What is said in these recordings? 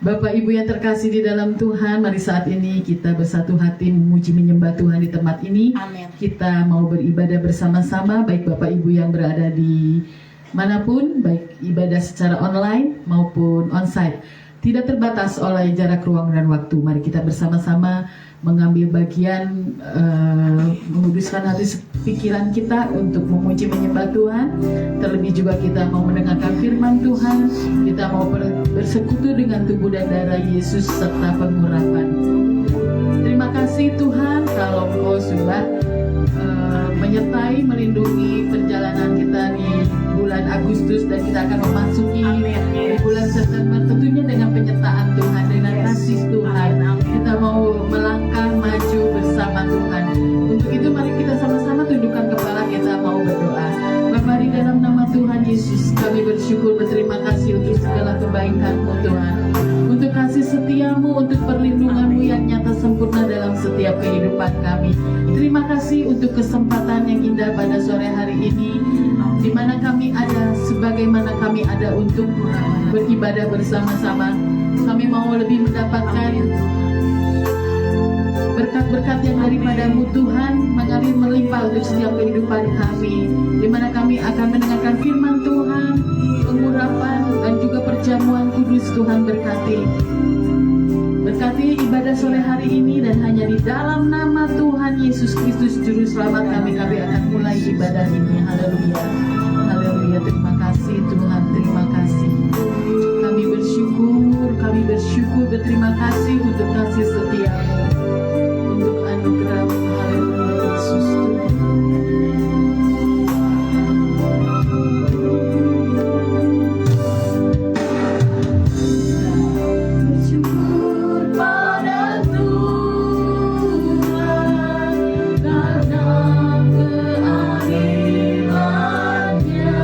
Bapak Ibu yang terkasih di dalam Tuhan, mari saat ini kita bersatu hati memuji menyembah Tuhan di tempat ini. Amin. Kita mau beribadah bersama-sama, baik Bapak Ibu yang berada di manapun, baik ibadah secara online maupun onsite. Tidak terbatas oleh jarak ruang dan waktu. Mari kita bersama-sama mengambil bagian menguduskan hati pikiran kita untuk memuji menyembah Tuhan. Terlebih juga kita mau mendengarkan firman Tuhan. Kita mau bersekutu dengan tubuh dan darah Yesus serta pengurapan. Terima kasih Tuhan kalau Engkau sudah menyertai, melindungi perjalanan kita di bulan Agustus, dan kita akan memasuki di bulan September tentunya dengan penyertaan Tuhan, dengan kasih Tuhan. Kita mau melangkah maju bersama Tuhan. Untuk itu mari kita sama-sama tundukkan kepala, kita mau berdoa. Bapa, di dalam nama Tuhan Yesus, kami bersyukur, berterima kasih untuk segala kebaikan-Mu Tuhan, untuk kasih setiamu, untuk perlindungan-Mu yang nyata sempurna dalam setiap kehidupan kami. Terima kasih untuk kesempatan yang indah pada sore hari ini, di mana kami ada, sebagaimana kami ada untuk beribadah bersama-sama. Kami mau lebih mendapatkan berkat-berkat yang daripada-Mu Tuhan, mengalir melimpah untuk setiap kehidupan kami, di mana kami akan mendengarkan firman Tuhan, pengurapan dan juga perjamuan kudus. Tuhan berkati ibadah sore hari ini, dan hanya di dalam nama Tuhan Yesus Kristus Juru Selamat kami akan mulai ibadah ini. Haleluya, haleluya. Terima kasih Tuhan, terima kasih. Kami bersyukur, berterima kasih untuk kasih setia-Mu, untuk anugerah-Mu. Haleluya Yesus Tuhan. Karena keadilan-Nya.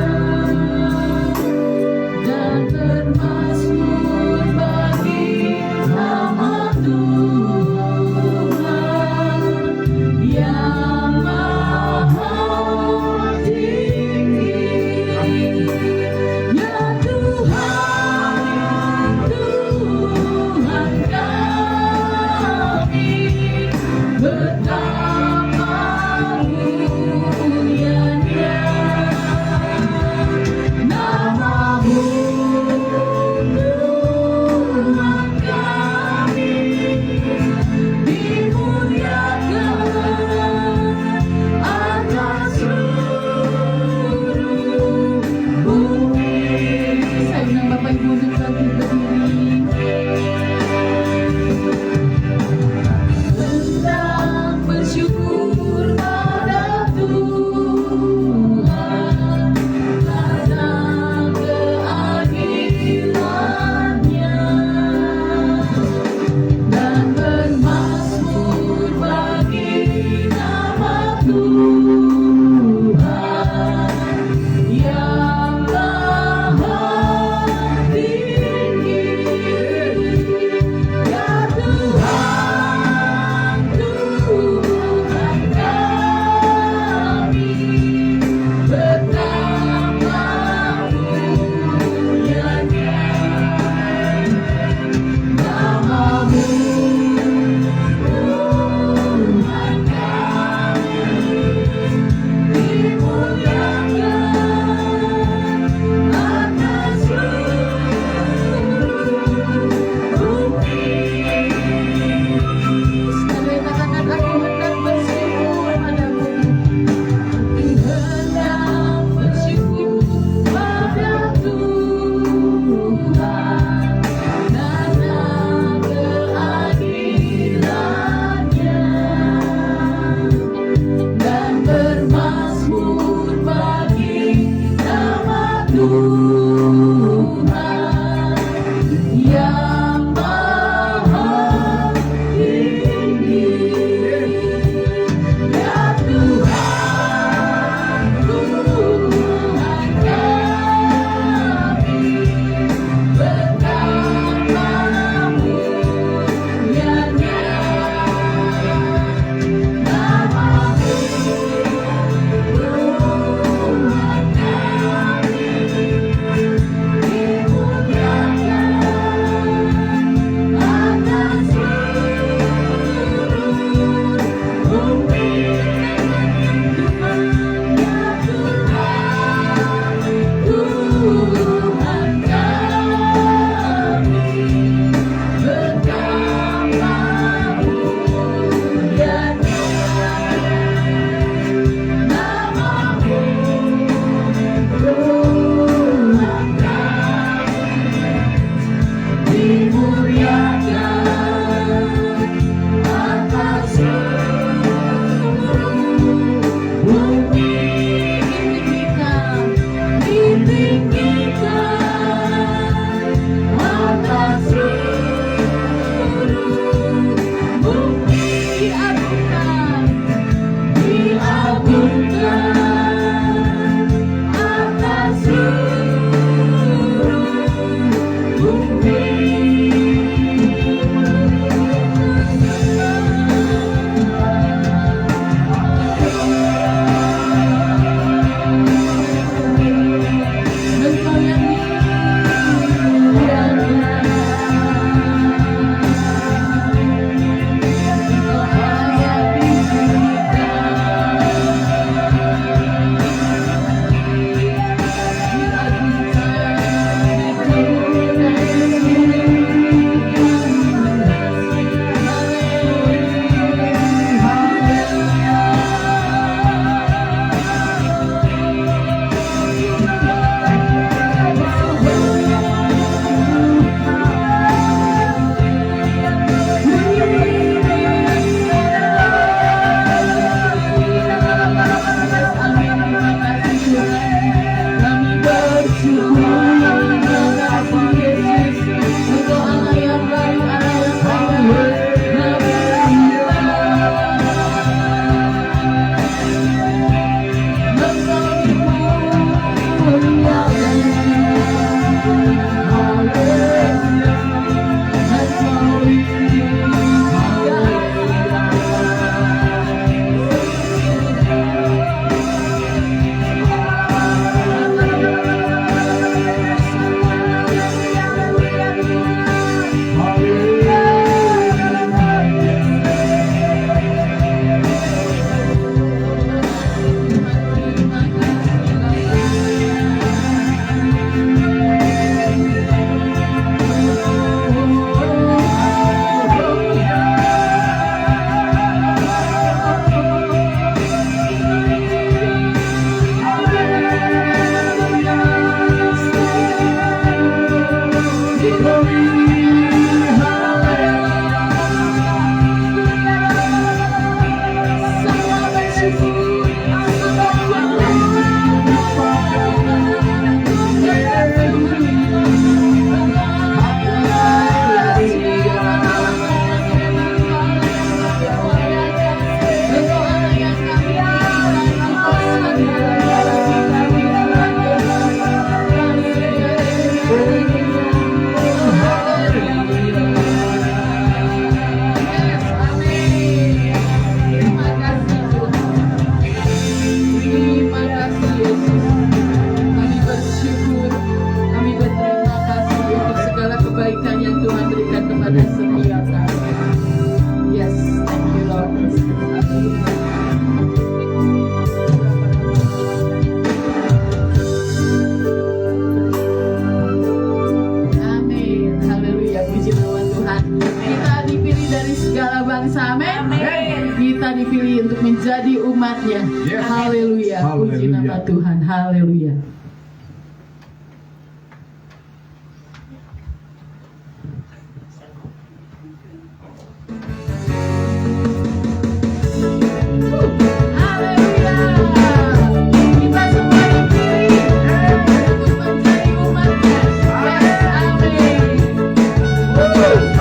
diri untuk menjadi umatnya. Yes. Haleluya. Puji Haleluya. nama Tuhan. Haleluya. Haleluya. Kita semua dipilih untuk menjadi umatnya. Yes, amin. Haleluya.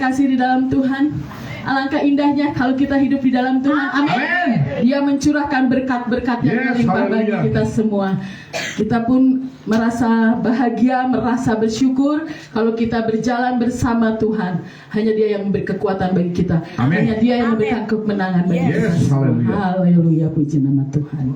kasih di dalam Tuhan. Alangkah indahnya kalau kita hidup di dalam Tuhan. Amin. Dia mencurahkan berkat-berkat yang melimpah bagi kita semua. Kita pun merasa bahagia, merasa bersyukur kalau kita berjalan bersama Tuhan. Hanya Dia yang memberi kekuatan bagi kita. Hanya Dia yang memberikan kemenangan bagi kita semua. Haleluya, puji nama Tuhan.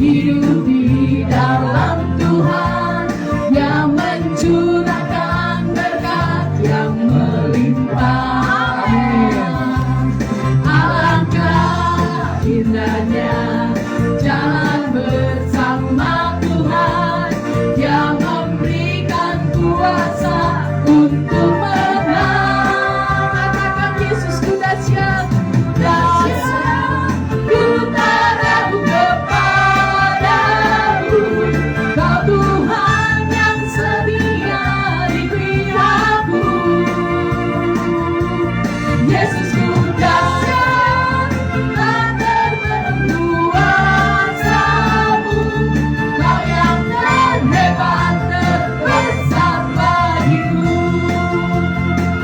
Hidup di dalam Tuhan yang mencurahkan berkat yang melimpah. Alangkah indahnya jalan bersama Tuhan yang memberikan kuasa untuk menang. Katakan Yesusku dahsyat, dahsyat, ku tak ragu kepadamu. Kau Tuhan yang setia di pihakku. Yesusku dahsyat, tak terbelenggu kuasamu. Kau yang terhebat, terbesar bagiku.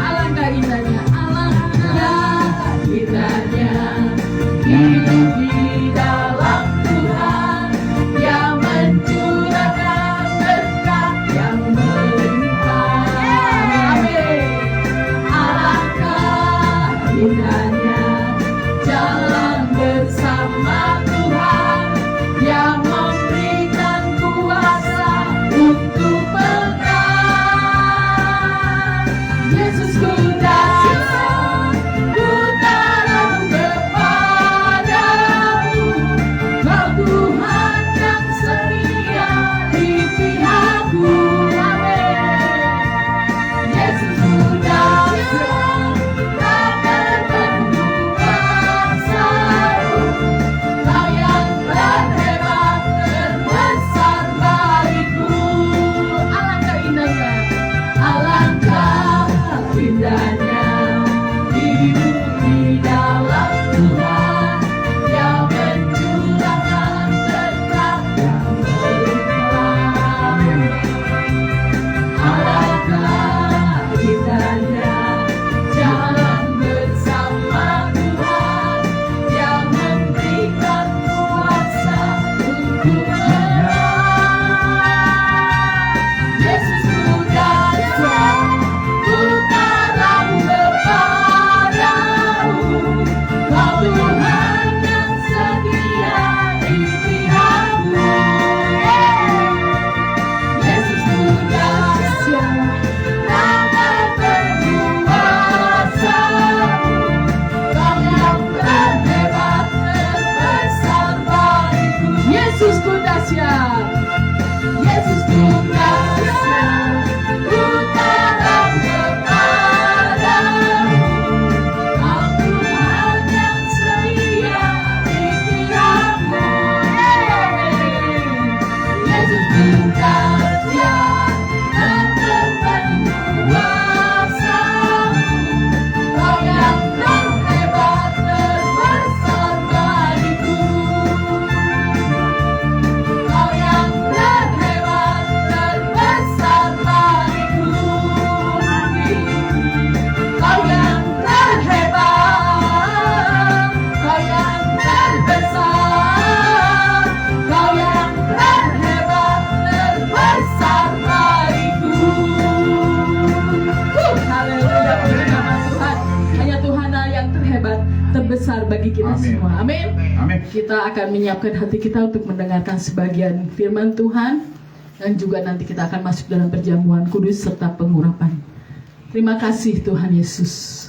Alangkah indahnya, alangkah indahnya hidup di dalam Tuhan yang mencurahkan berkat yang melimpah. Amin. Alangkah indahnya jalan bersama Tuhan yang memberikan kuasa untuk menang. Yesusku dahsyat, ku tak ragu kepadamu. Kau Tuhan yang setia di pihakku. Amin. Yesusku dahsyat, tak terbelenggu kuasamu. Kau yang terhebat, terbesar bagiku. Alangkah indahnya, alangkah indahnya hidup di dalam Tuhan yang mencurahkan berkat yang melimpah. Alangkah indahnya jalan bersama Tuhan yang memberikan kuasa untuk menang. Yesusku dahsyat, ku tak ragu kepadamu. Kau Tuhan yang setia di pihakku. Yesusku dahsyat, tak terbelenggu kuasamu. Kau yang terhebat, terbesar bagiku. Yesusku dahsyat, Yesusku dahsyat, ku tak ragu kepadamu. Kau Tuhan yang setia di pihakku. Yesusku dahsyat, tak terbelenggu kuasamu. Kau yang terhebat, terbesar bagiku. Kau yang terhebat, terbesar bagiku. Kau yang terhebat, kau yang terbesar, kau yang terhebat, terbesar bagiku. Haleluya, puji nama Tuhan. Hanya Tuhan yang terhebat, terbesar bagi kita semua. Amin. Amin. Kita akan menyiapkan hati kita untuk mendengarkan sebagian firman Tuhan, dan juga nanti kita akan masuk dalam perjamuan kudus serta pengurapan. Terima kasih Tuhan Yesus.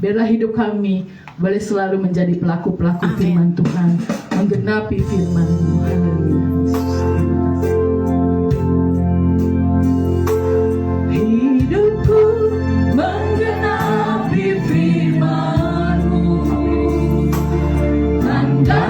Biarlah hidup kami boleh selalu menjadi pelaku-pelaku firman Tuhan, menggenapi firman-Mu. Haleluya. Hidupku menggenapi firman-Mu, tanda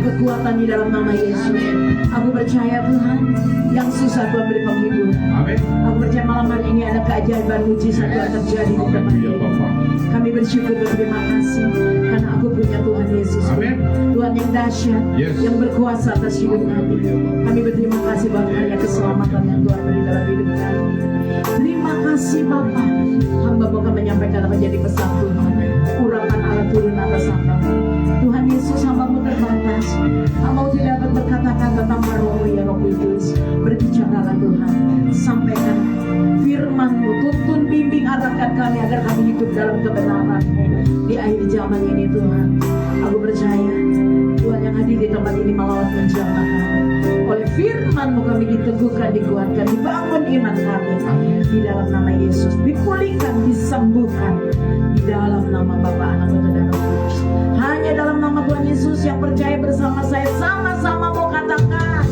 kekuatan di dalam nama Yesus. Aku percaya Tuhan, yang susah Tuhan beri penghibur. Amin. Aku percaya malam hari ini ada keajaiban mujizat yang terjadi di tempat Haleluya, ini. Bapa. Kami bersyukur berterima kasih karena aku punya Tuhan Yesus. Amin. Tuhan yang dahsyat, Yes. yang berkuasa atas hidup kami. Kami berterima kasih Bapa hanya keselamatan yang Tuhan beri dalam hidup kami. Terima kasih Bapa. Hamba Bapa menyampaikan apa jadi pesan Tuhan. Urapan Allah turun atas hamba. Tuhan Yesus, hambamu terbatas. Hamba tidak dapat berkata-kata tanpa Roh-Mu ya Roh Kudus. Berbicaralah Tuhan. Sampaikan firman-Mu, tuntun bimbing arahkan kami agar kami hidup dalam kebenaran-Mu di akhir zaman ini Tuhan. Aku percaya Tuhan yang hadir di tempat ini melawat menjamah kami. Oleh firman-Mu kami diteguhkan, dikuatkan, dibangun iman kami di dalam nama Yesus. Dipulihkan, disembuhkan di dalam nama Bapa, Anak, dan Roh Kudus. Hanya dalam nama Tuhan Yesus yang percaya bersama saya sama-sama mau katakan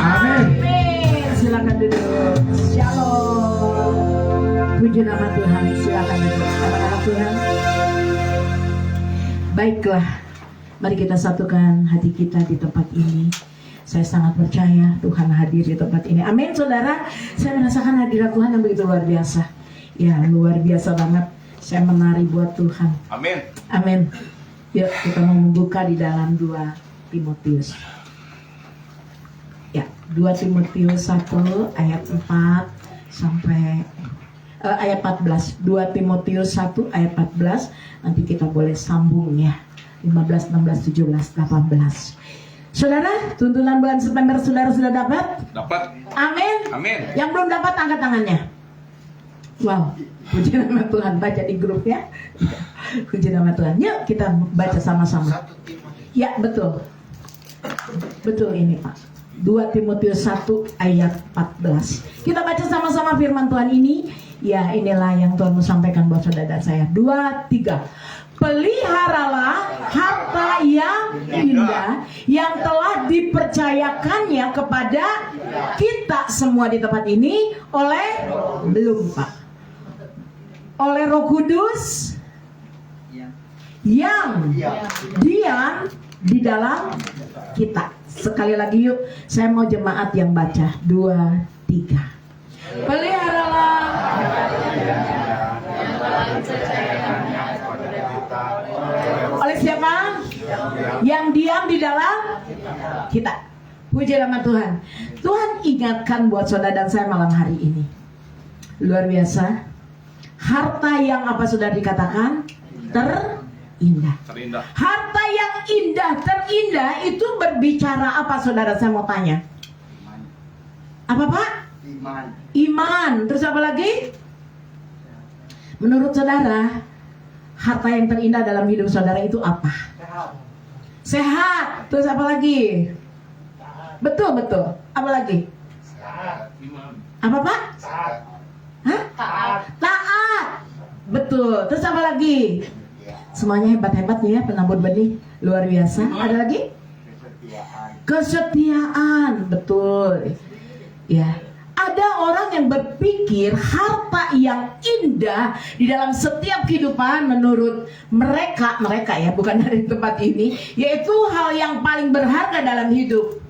Amin. Amin. Silakan duduk. Shalom. Puji nama Tuhan. Silakan duduk. Anak-anak Tuhan. Baiklah, mari kita satukan hati kita di tempat ini. Saya sangat percaya Tuhan hadir di tempat ini. Amin, saudara. Saya merasakan hadirat Tuhan yang begitu luar biasa. Ya, luar biasa banget. Saya menari buat Tuhan. Amin. Amin. Yuk kita mau membuka di dalam 2 Timotius. Ya, 2 Timotius 1 ayat 4 sampai ayat 14. 2 Timotius 1 ayat 14. Nanti kita boleh sambung ya. 15, 16, 17, 18. Saudara, tuntunan bulan September saudara sudah dapat? Dapat. Amin. Amin. Yang belum dapat angkat tangannya. Wow, puji nama Tuhan. Baca di grup ya. Puji nama Tuhan. Yuk kita baca sama-sama. Ya betul. Betul ini Pak. 2 Timotius 1 ayat 14. Kita baca sama-sama firman Tuhan ini. Ya inilah yang Tuhan mau sampaikan buat saudara dan saya. 2, 3. Peliharalah harta yang indah yang telah dipercayakannya kepada kita semua di tempat ini oleh belum Pak, oleh Roh Kudus yang diam di dalam kita. Sekali lagi yuk, saya mau jemaat yang baca. 2, 3. Peliharalah oleh siapa? Yang diam di dalam kita. Puji nama Tuhan. Tuhan ingatkan buat saudara dan saya malam hari ini. Luar biasa. Harta yang apa sudah dikatakan? Terindah. Terindah. Harta yang indah, terindah itu berbicara apa saudara? Saya mau tanya. Apa Pak? Iman. Terus apa lagi? Menurut saudara, harta yang terindah dalam hidup saudara itu apa? Sehat. Terus apa lagi? Betul. Apa lagi? Apa Pak? Hah? Taat. Betul. Terus apa lagi? Semuanya hebat-hebat nih ya, penabur benih. Luar biasa. Ada lagi? Kesetiaan. Betul. Ya. Ada orang yang berpikir harta yang indah di dalam setiap kehidupan menurut mereka ya, bukan dari tempat ini, yaitu hal yang paling berharga dalam hidup.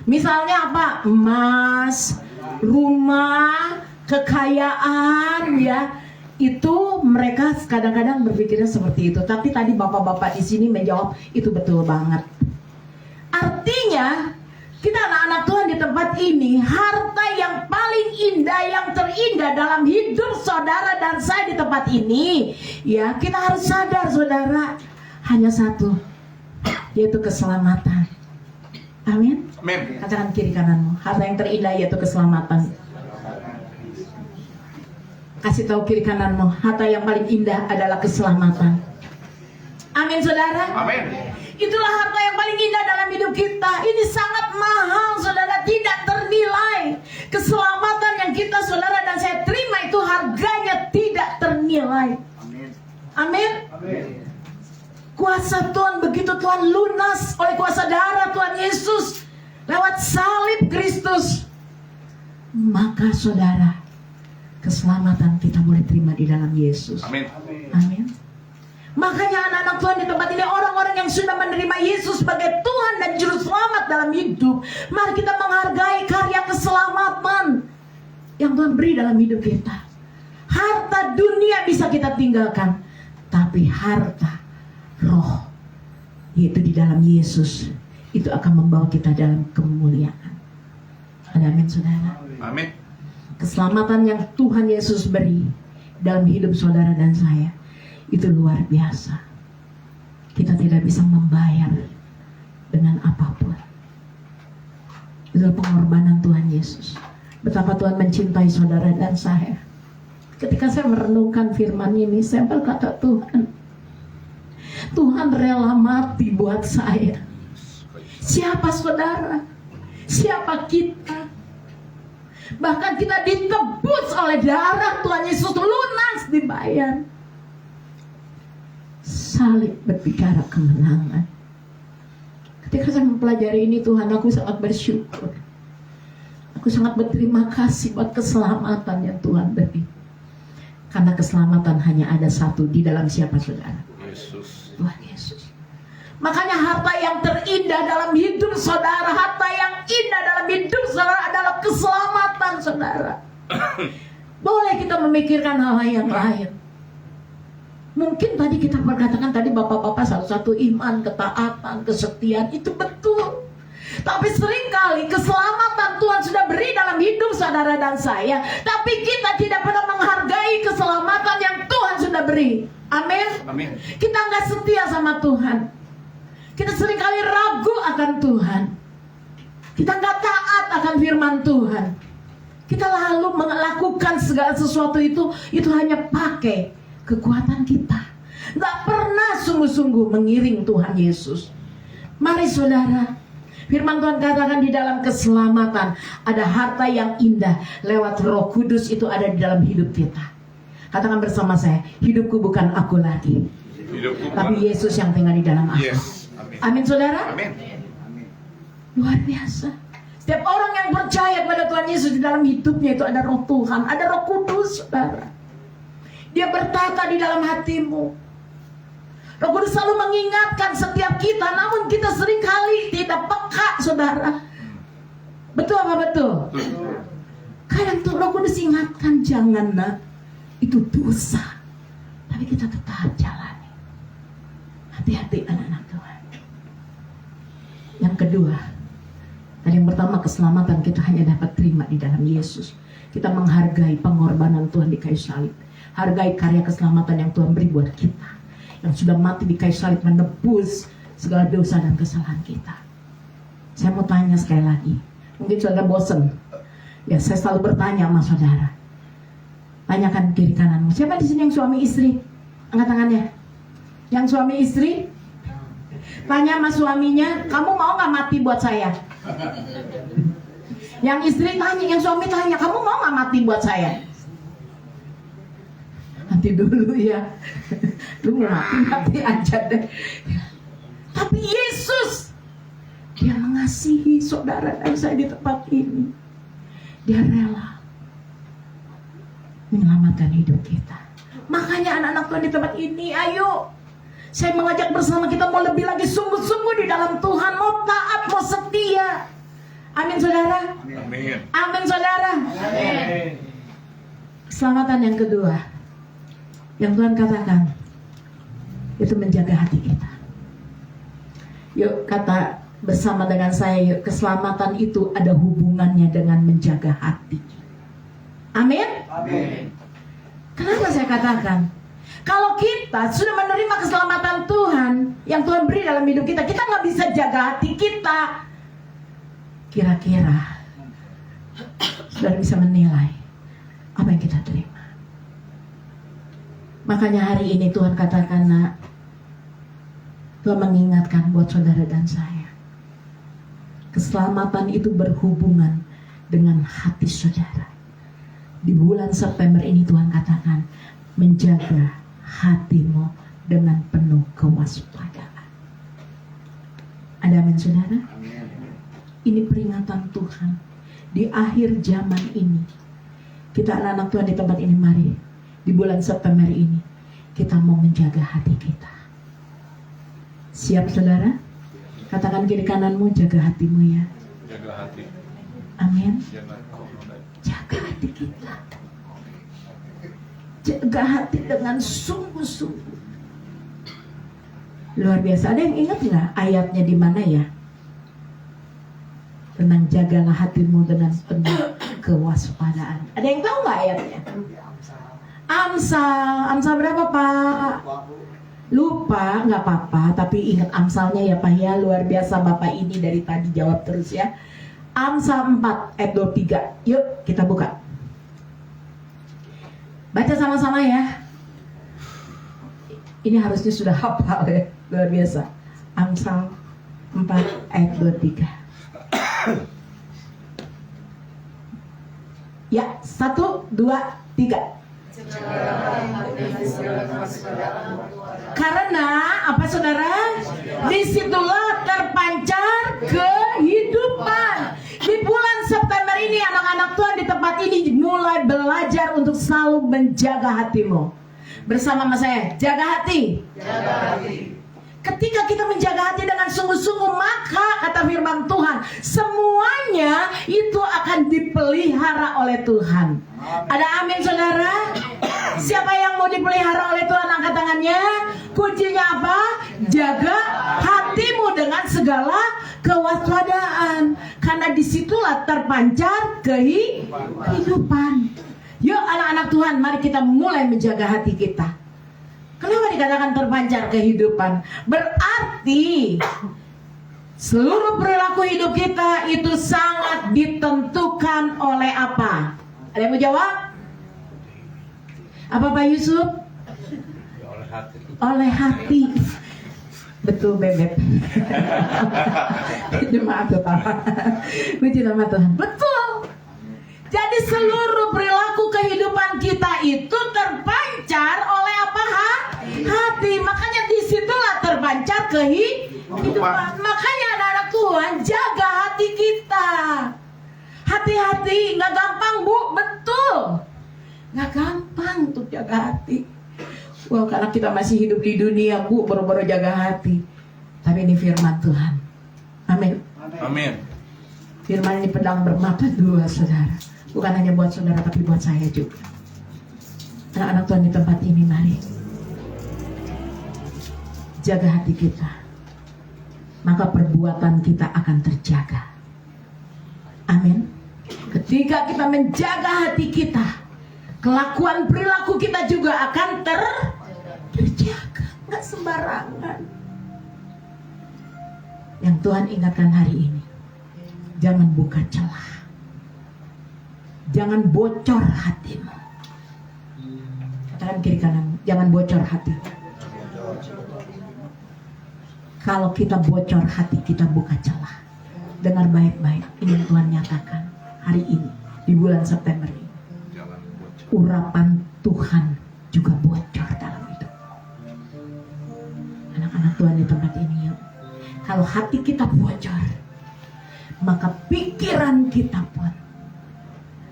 Misalnya apa? Emas, rumah, kekayaan ya. Itu mereka kadang-kadang berpikirnya seperti itu. Tapi tadi bapak-bapak di sini menjawab itu betul banget. Artinya kita anak-anak Tuhan di tempat ini, harta yang paling indah, yang terindah dalam hidup saudara dan saya di tempat ini, ya kita harus sadar saudara, hanya satu, yaitu keselamatan. Amin. Amin. Katakan kiri kananmu, harta yang terindah yaitu keselamatan. Kasih tahu kiri kananmu, harta yang paling indah adalah keselamatan. Amin saudara. Amin. Itulah harta yang paling indah dalam hidup kita. Ini sangat mahal saudara, tidak ternilai. Keselamatan yang kita saudara dan saya terima itu harganya tidak ternilai. Amin. Kuasa Tuhan, begitu Tuhan lunas oleh kuasa darah Tuhan Yesus lewat salib Kristus, maka saudara, keselamatan kita boleh terima di dalam Yesus. Amin. Amin. Makanya anak-anak Tuhan di tempat ini, orang-orang yang sudah menerima Yesus sebagai Tuhan dan Juru Selamat dalam hidup, mari kita menghargai karya keselamatan yang Tuhan beri dalam hidup kita. Harta dunia bisa kita tinggalkan, tapi harta roh, yaitu di dalam Yesus, itu akan membawa kita dalam kemuliaan. Amin, saudara. Amin. Keselamatan yang Tuhan Yesus beri dalam hidup saudara dan saya, itu luar biasa. Kita tidak bisa membayar dengan apapun. Itulah pengorbanan Tuhan Yesus. Betapa Tuhan mencintai saudara dan saya. Ketika saya merenungkan firman ini, saya berkata, Tuhan rela mati buat saya. Siapa saudara? Siapa kita? Bahkan kita ditebus oleh darah Tuhan Yesus, lunas dibayar. Salib berbicara kemenangan. Ketika saya mempelajari ini, Tuhan, aku sangat bersyukur. Aku sangat berterima kasih buat keselamatan yang Tuhan beri. Karena keselamatan hanya ada satu, di dalam siapa, saudara? Yesus. Tuhan Yesus. Makanya harta yang terindah dalam hidup saudara, harta yang indah dalam hidup saudara adalah keselamatan saudara. Boleh kita memikirkan hal yang lain. Mungkin tadi kita berkatakan tadi bapak-bapak satu-satu iman, ketaatan, kesetiaan, itu betul. Tapi seringkali keselamatan Tuhan sudah beri dalam hidup saudara dan saya, tapi kita tidak pernah menghargai keselamatan yang Tuhan sudah beri. Amin. Amin. Kita nggak setia sama Tuhan. Kita seringkali ragu akan Tuhan. Kita nggak taat akan firman Tuhan. Kita lalu melakukan segala sesuatu itu hanya pakai kekuatan kita, nggak pernah sungguh-sungguh mengiring Tuhan Yesus. Mari saudara, firman Tuhan katakan di dalam keselamatan ada harta yang indah lewat Roh Kudus, itu ada di dalam hidup kita. Katakan bersama saya, hidupku bukan aku lagi, tapi Yesus yang tinggal di dalam aku. Yes. Amin. Amin saudara. Amin. Luar biasa. Setiap orang yang percaya kepada Tuhan Yesus, di dalam hidupnya itu ada Roh Tuhan, ada Roh Kudus saudara. Dia bertata di dalam hatimu. Roh Kudus selalu mengingatkan setiap kita, namun kita seringkali tidak peka, saudara. Betul apa betul? Kadang tuh Roh Kudus ingatkan, jangan nak, itu dosa. Tapi kita tetap jalani. Hati-hati anak-anak Tuhan. Yang kedua, tadi yang pertama, keselamatan kita hanya dapat terima di dalam Yesus. Kita menghargai pengorbanan Tuhan di kayu salib. Hargai karya keselamatan yang Tuhan beri buat kita, yang sudah mati di kayu salib menebus segala dosa dan kesalahan kita. Saya mau tanya sekali lagi, mungkin saudara bosan. Ya, saya selalu bertanya sama saudara. Tanyakan kiri kananmu, siapa di sini yang suami istri? Angkat tangannya. Yang suami istri? Tanya sama suaminya, kamu mau gak mati buat saya? Yang istri tanya, yang suami tanya, kamu mau gak mati buat saya? Nanti dulu ya. Lu mau mati aja deh. Tapi Yesus, dia mengasihi saudara dan saya di tempat ini. Dia rela menyelamatkan hidup kita. Makanya anak-anak Tuhan di tempat ini, ayo, saya mengajak bersama kita mau lebih lagi sungguh-sungguh di dalam Tuhan, mau taat, mau setia. Amin saudara. Amin. Amin saudara. Amin. Keselamatan yang kedua yang Tuhan katakan, itu menjaga hati kita. Yuk kata bersama dengan saya, yuk, keselamatan itu ada hubungannya dengan menjaga hati. Amin. Amin. Kenapa saya katakan? Kalau kita sudah menerima keselamatan Tuhan yang Tuhan beri dalam hidup kita, kita nggak bisa jaga hati kita. Kira-kira saudara bisa menilai apa yang kita terima. Makanya hari ini Tuhan katakan, nak, Tuhan mengingatkan buat saudara dan saya, keselamatan itu berhubungan dengan hati saudara. Di bulan September ini Tuhan katakan, menjaga hatimu dengan penuh kewaspadaan. Ada amin saudara? Ini peringatan Tuhan di akhir zaman ini. Kita anak-anak Tuhan di tempat ini, mari di bulan September ini kita mau menjaga hati kita. Siap saudara? Katakan kiri kananmu, jaga hatimu ya. Jaga hati. Amin. Jangan kau Jaga hati kita. Jaga hati dengan sungguh-sungguh. Luar biasa. Ada yang ingat nggak ayatnya di mana ya? Tentang jagalah hatimu dengan penuh kewaspadaan. Ada yang tahu nggak ayatnya? Amsal berapa Pak? Lupa, nggak apa-apa. Tapi ingat Amsalnya ya Pak ya. Luar biasa Bapak ini dari tadi jawab terus ya. Amsal 4 ayat 23. Yuk kita buka. Baca sama-sama ya. Ini harusnya sudah hafal ya. Luar biasa. Amsal 4 ayat 23. Ya, 1, 2, 3. Karena apa saudara? Disitulah terpancar kehidupan. Di bulan September ini anak-anak Tuhan di tempat ini mulai belajar untuk selalu menjaga hatimu. Bersama sama saya, jaga hati. Ketika kita menjaga hati dengan sungguh-sungguh, maka kata firman Tuhan, semuanya itu akan dipelihara oleh Tuhan. Ada amin saudara? Siapa yang mau dipelihara oleh Tuhan, angkat tangannya. Kuncinya apa? Jaga hatimu dengan segala kewaspadaan. Karena disitulah terpancar kehidupan. Yuk anak-anak Tuhan, mari kita mulai menjaga hati kita. Kenapa dikatakan terpancar kehidupan? Berarti seluruh perilaku hidup kita itu sangat ditentukan oleh apa? Ada yang mau jawab? Apa Pak Yusuf? oleh hati. Oleh hati. Betul Bebek. Jemaat Bapak. Puji nama Tuhan. Betul. Jadi seluruh perilaku kehidupan kita itu terpancar oleh apa? Hati. Makanya disitulah terpancar kehidupan. Makanya anak-anak Tuhan, jaga hati kita. Hati-hati, nggak gampang Bu, betul. Nggak gampang untuk jaga hati. Wah, karena kita masih hidup di dunia Bu, baru-baru jaga hati. Tapi ini firman Tuhan. Amin. Amin. Firman ini pedang bermata dua saudara. Bukan hanya buat saudara tapi buat saya juga. Anak-anak Tuhan di tempat ini, mari jaga hati kita. Maka perbuatan kita akan terjaga. Amin. Ketika kita menjaga hati kita, kelakuan perilaku kita juga akan terjaga. Nggak sembarangan. Yang Tuhan ingatkan hari ini, jangan buka celah. Jangan bocor hatimu. Katakan kiri kanan, jangan bocor hati. Kalau kita bocor hati, kita buka celah. Dengar baik-baik, ini yang Tuhan nyatakan hari ini, di bulan September ini. Jangan bocor. Urapan Tuhan juga bocor dalam hidup. Anak-anak Tuhan di tempat ini, yuk. Kalau hati kita bocor, maka pikiran kita pun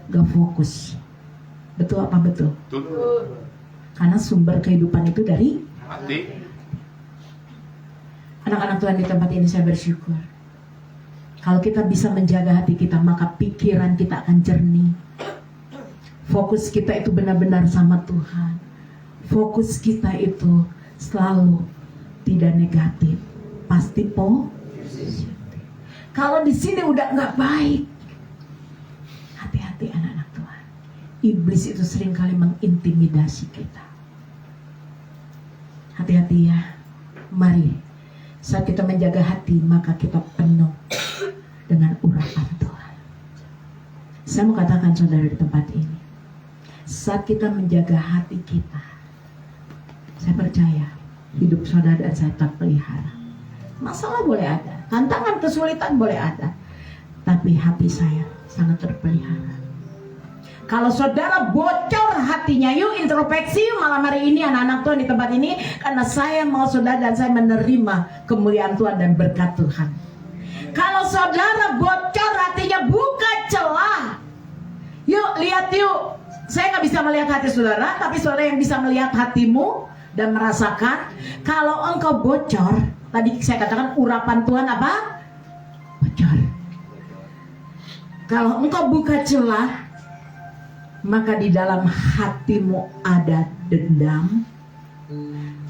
gak fokus. Betul apa betul? Betul. Karena sumber kehidupan itu dari Hati. anak-anak Tuhan di tempat ini. Saya bersyukur kalau kita bisa menjaga hati kita, maka pikiran kita akan jernih. Fokus kita itu benar-benar sama Tuhan. Fokus kita itu selalu tidak negatif, pasti positif. Kalau di sini udah nggak baik, hati-hati anak-anak Tuhan. Iblis itu seringkali mengintimidasi kita. Hati-hati ya. Mari, saat kita menjaga hati, maka kita penuh dengan urapan Tuhan. Saya mau katakan saudara di tempat ini, saat kita menjaga hati kita, saya percaya hidup saudara dan saya terpelihara. Masalah boleh ada, tantangan, kesulitan boleh ada, tapi hati saya sangat terpelihara. Kalau saudara bocor hatinya, yuk introspeksi malam hari ini anak-anak Tuhan di tempat ini. Karena saya mau saudara dan saya menerima kemuliaan Tuhan dan berkat Tuhan. Kalau saudara bocor hatinya, buka celah. Yuk lihat yuk. Saya gak bisa melihat hati saudara, tapi saudara yang bisa melihat hatimu. dan merasakan. Kalau engkau bocor, tadi saya katakan urapan Tuhan apa? Bocor. Kalau engkau buka celah, maka di dalam hatimu ada dendam,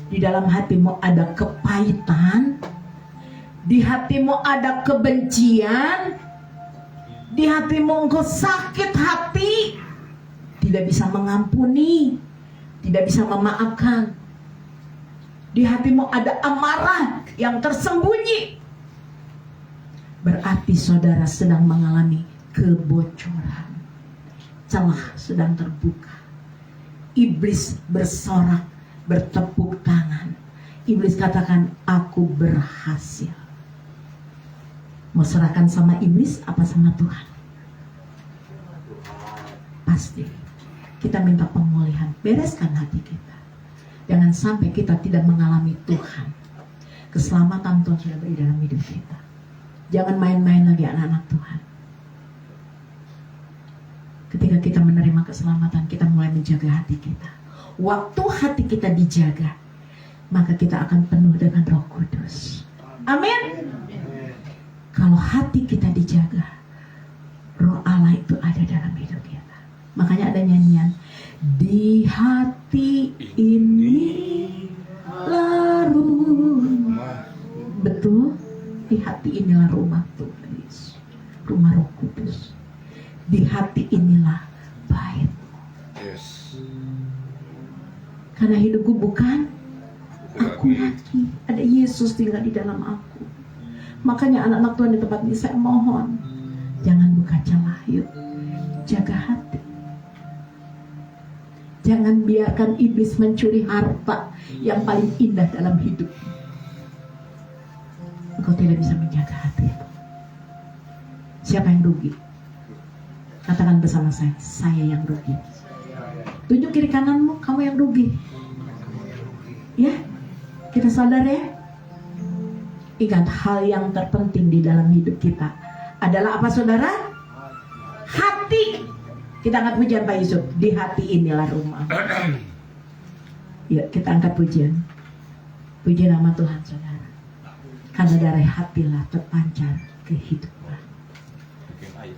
di dalam hatimu ada kepahitan, di hatimu ada kebencian, di hatimu engkau sakit hati, tidak bisa mengampuni, tidak bisa memaafkan. Di hatimu ada amarah yang tersembunyi. Berarti saudara sedang mengalami kebocoran. Celah sedang terbuka. Iblis bersorak, bertepuk tangan. Iblis katakan, aku berhasil. Mau serahkan sama iblis apa sama Tuhan? Pasti. Kita minta pemulihan. Bereskan hati kita. Jangan sampai kita tidak mengalami Tuhan. Keselamatan Tuhan sudah beri dalam hidup kita. Jangan main-main lagi anak-anak Tuhan. Ketika kita menerima keselamatan, kita mulai menjaga hati kita. Waktu hati kita dijaga, maka kita akan penuh dengan Roh Kudus. Amin. Kalau hati kita dijaga, Roh Allah itu ada dalam hidup kita. Makanya ada nyanyian, di hati ini rumah. Betul, di hati inilah rumah Tuhan Yesus, rumah Roh Kudus. Di hati inilah bait. Yes. Karena hidupku bukan aku lagi, ada Yesus tinggal di dalam aku. Makanya anak-anak Tuhan di tempat ini saya mohon, jangan buka celah, yuk jaga hati. Jangan biarkan iblis mencuri harta yang paling indah dalam hidup. Engkau tidak bisa menjaga hati. Siapa yang rugi? Katakan bersama saya yang rugi. Tunjuk kiri kananmu, kamu yang rugi. Ya, kita sadar ya. Ingat, hal yang terpenting di dalam hidup kita adalah apa saudara? Hati. Kita angkat pujian Pak Yusuf. Di hati inilah rumah. Yuk kita angkat pujian. Puji nama Tuhan saudara. Karena dari hatilah terpancar kehidupan.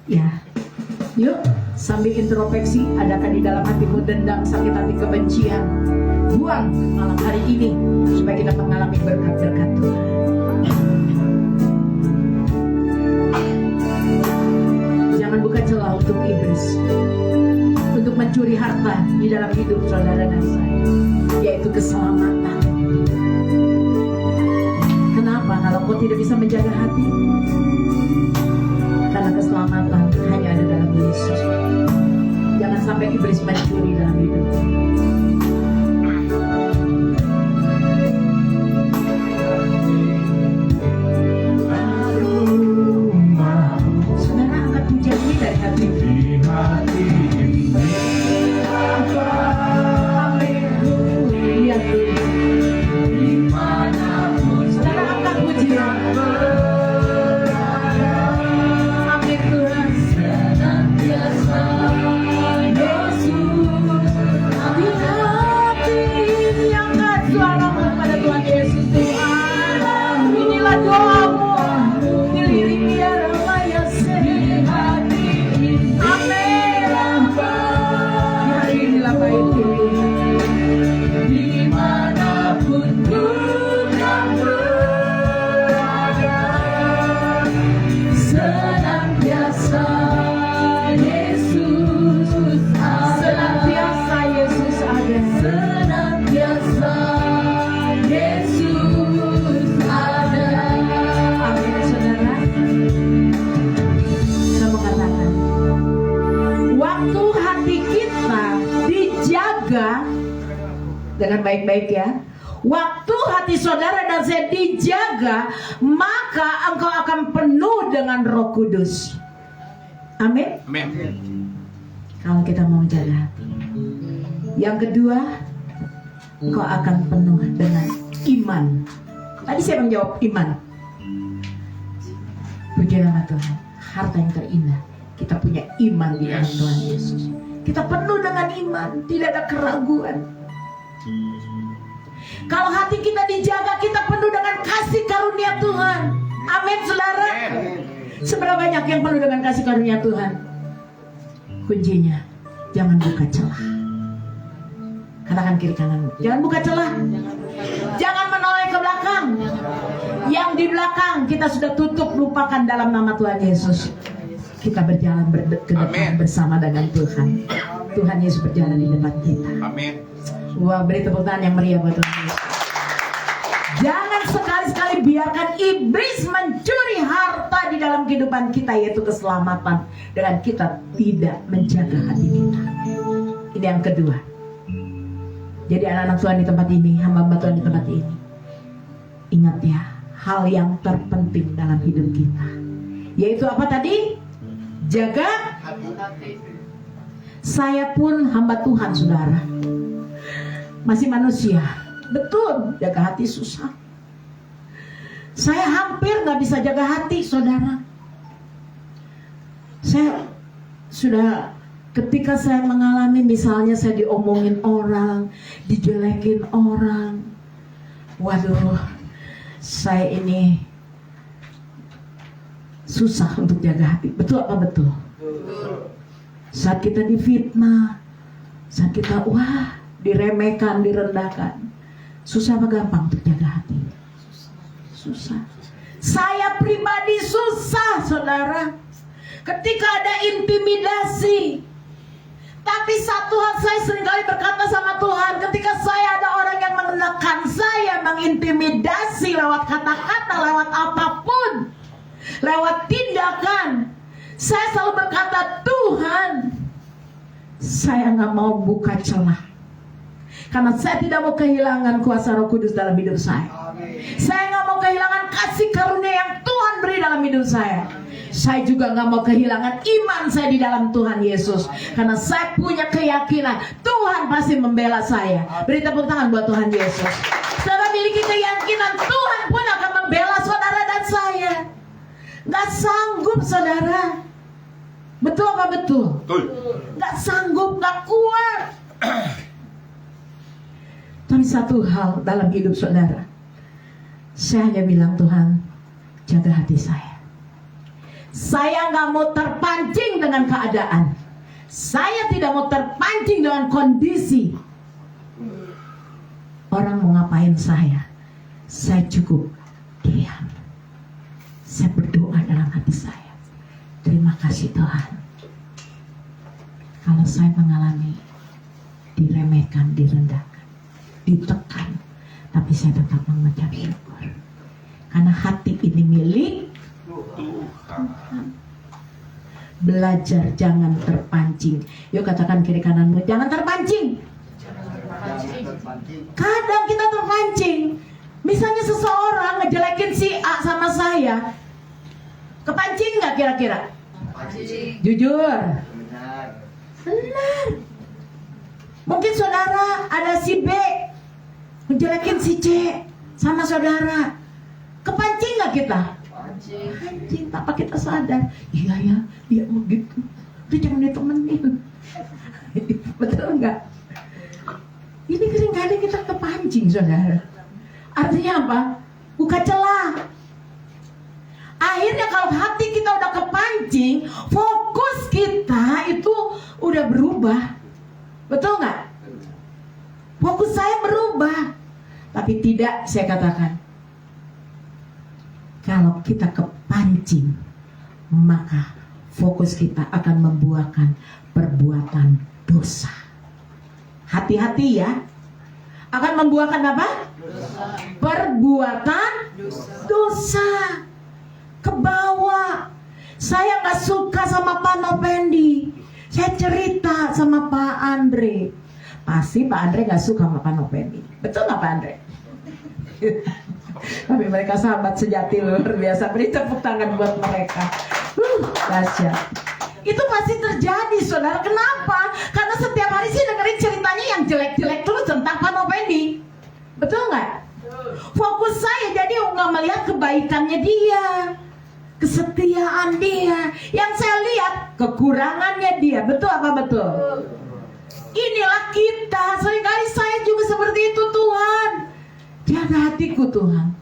Ya. Yuk sambil introspeksi, adakah di dalam hatimu dendam, sakit hati, kebencian? Buang malam hari ini supaya kita mengalami berkat-berkat Tuhan. Jangan buka celah untuk iblis untuk mencuri harta di dalam hidup saudara dan saya, yaitu keselamatan. Kenapa? Kalau kau tidak bisa menjaga hati, karena keselamatan hanya ada dalam Yesus. Jangan sampai iblis mencuri dalam hidup. Saudara angkat pujian ini dari hati. Saudara angkat pujian. Amin Tuhan. Senantiasa Yesus di hati ini, angkat suaramu pada Tuhan Yesus. Tuhan, inilah doamu. Diliringi ya Ramaya di hati ini. Amin. Hari inilah baik dimanapun ku kan berada, senantiasa Yesus ada. Senantiasa Yesus ada. Senantiasa Yesus ada. Amin saudara. Kamu katakan, waktu hati kita dijaga dengan baik-baik ya. Waktu hati saudara dan saya dijaga, maka engkau akan penuh dengan Roh Kudus. Amin. Amin. Kalau kita mau menjaga hati. Yang kedua, engkau akan penuh dengan iman. Tadi saya menjawab iman. Puji nama Tuhan. Harta yang terindah, kita punya iman di dalam Tuhan Yesus. Kita penuh dengan iman, tidak ada keraguan. Kalau hati kita dijaga, kita penuh dengan kasih karunia Tuhan. Amin, saudara. Seberapa banyak yang penuh dengan kasih karunia Tuhan? Kuncinya, jangan buka celah. Katakan kiri kanan, jangan buka celah. Jangan menoleh ke belakang. Yang di belakang kita sudah tutup, lupakan dalam nama Tuhan Yesus. Kita berjalan ke depan bersama dengan Tuhan. Tuhan Yesus berjalan di depan kita. Amin. Wah, beri tepuk tangan yang meriah buat Tuhan Yesus. Jangan sekali-sekali biarkan iblis mencuri harta di dalam kehidupan kita, yaitu keselamatan, dengan kita tidak menjaga hati kita. Ini yang kedua. Jadi anak-anak Tuhan di tempat ini, hamba-hamba Tuhan di tempat ini, ingat ya, hal yang terpenting dalam hidup kita, yaitu apa tadi? Jaga hati. Saya pun hamba Tuhan, saudara, masih manusia. Betul, jaga hati susah. Saya hampir gak bisa jaga hati, saudara. Saya sudah, ketika saya mengalami, misalnya saya diomongin orang, dijelekin orang, waduh, saya ini susah untuk jaga hati. Betul apa betul? Saat kita difitnah, saat kita diremehkan, direndahkan, susah apa gampang untuk jaga hati? Susah. Saya pribadi susah, saudara, ketika ada intimidasi. Tapi satu hal saya seringkali berkata sama Tuhan, ketika saya ada orang yang menekan saya, mengintimidasi lewat kata-kata, lewat apapun, lewat tindakan, saya selalu berkata, Tuhan, saya gak mau buka celah, karena saya tidak mau kehilangan kuasa Roh Kudus dalam hidup saya. Saya gak mau kehilangan kasih karunia yang Tuhan beri dalam hidup saya. Saya juga gak mau kehilangan iman saya di dalam Tuhan Yesus, karena saya punya keyakinan Tuhan pasti membela saya. Beri tepuk tangan buat Tuhan Yesus. Saudara miliki keyakinan Tuhan pun akan membela saudara dan saya. Gak sanggup, saudara. Betul apa betul? Betul. Gak sanggup, gak kuat. Tapi satu hal dalam hidup saudara, saya hanya bilang, Tuhan, jaga hati saya. Saya gak mau terpancing dengan keadaan. Saya tidak mau terpancing dengan kondisi. Orang mau ngapain saya cukup diam. Saya berdoa dalam hati saya, terima kasih Tuhan, kalau saya mengalami diremehkan, direndahkan, ditekan, tapi saya tetap mengucap syukur, karena hati ini milik Tuhan. Belajar jangan terpancing. Yuk katakan kiri kananmu, jangan terpancing. Kadang kita terpancing. Misalnya seseorang ngejelekin si A sama saya, kepancing nggak kira-kira? Jujur. Benar. Mungkin saudara ada si B ngejelekin si C sama saudara, kepancing nggak kita? Pancing, tanpa kita sadar. Iya ya, dia mau gitu. Itu jangan ditemenin. Betul nggak? Ini seringkali kita kepancing, saudara. Artinya apa? Buka celah. Akhirnya kalau hati kita udah kepancing, fokus kita itu udah berubah. Betul nggak? Fokus saya berubah. Tapi tidak, saya katakan, kalau kita kepancing, maka fokus kita akan membuahkan perbuatan dosa. Hati-hati ya. Akan membuahkan apa? Dosa. Perbuatan dosa. Kebawa. Saya gak suka sama Pak Nopendi. Saya cerita sama Pak Andre. Pasti Pak Andre gak suka sama Pak Nopendi. Betul gak Pak Andre? Tapi mereka sahabat sejati luar biasa. Beri tepuk tangan buat mereka. Dahsyat. Itu pasti terjadi, saudara. Kenapa? Karena setiap hari sih dengerin ceritanya yang jelek-jelek terus tentang Pak Nopendi. Betul nggak? Fokus saya jadi nggak melihat kebaikannya dia, kesetiaan dia. Yang saya lihat kekurangannya dia. Betul apa betul? Inilah kita. Seringkali saya juga seperti itu, Tuhan. Jaga hatiku Tuhan.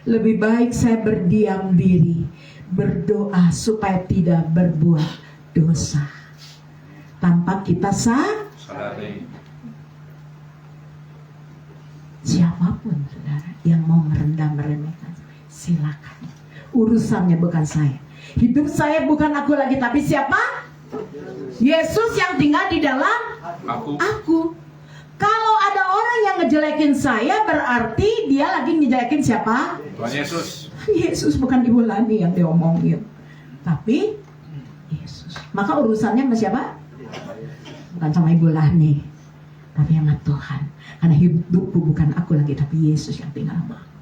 Lebih baik saya berdiam diri, berdoa supaya tidak berbuat dosa. Tanpa kita Sadari. siapapun saudara yang mau meremehkan, silakan. Urusannya bukan saya. Hidup saya bukan aku lagi, tapi siapa? Yesus yang tinggal di dalam aku. Kalau ada orang yang ngejelekin saya, berarti dia lagi ngejelekin siapa? Tuhan Yesus. Yesus, bukan Ibu Lani yang diomongin, tapi Yesus. Maka urusannya sama siapa? Bukan sama Ibu Lani, tapi sama Tuhan. Karena hidupku bukan aku lagi, tapi Yesus yang tinggal sama aku.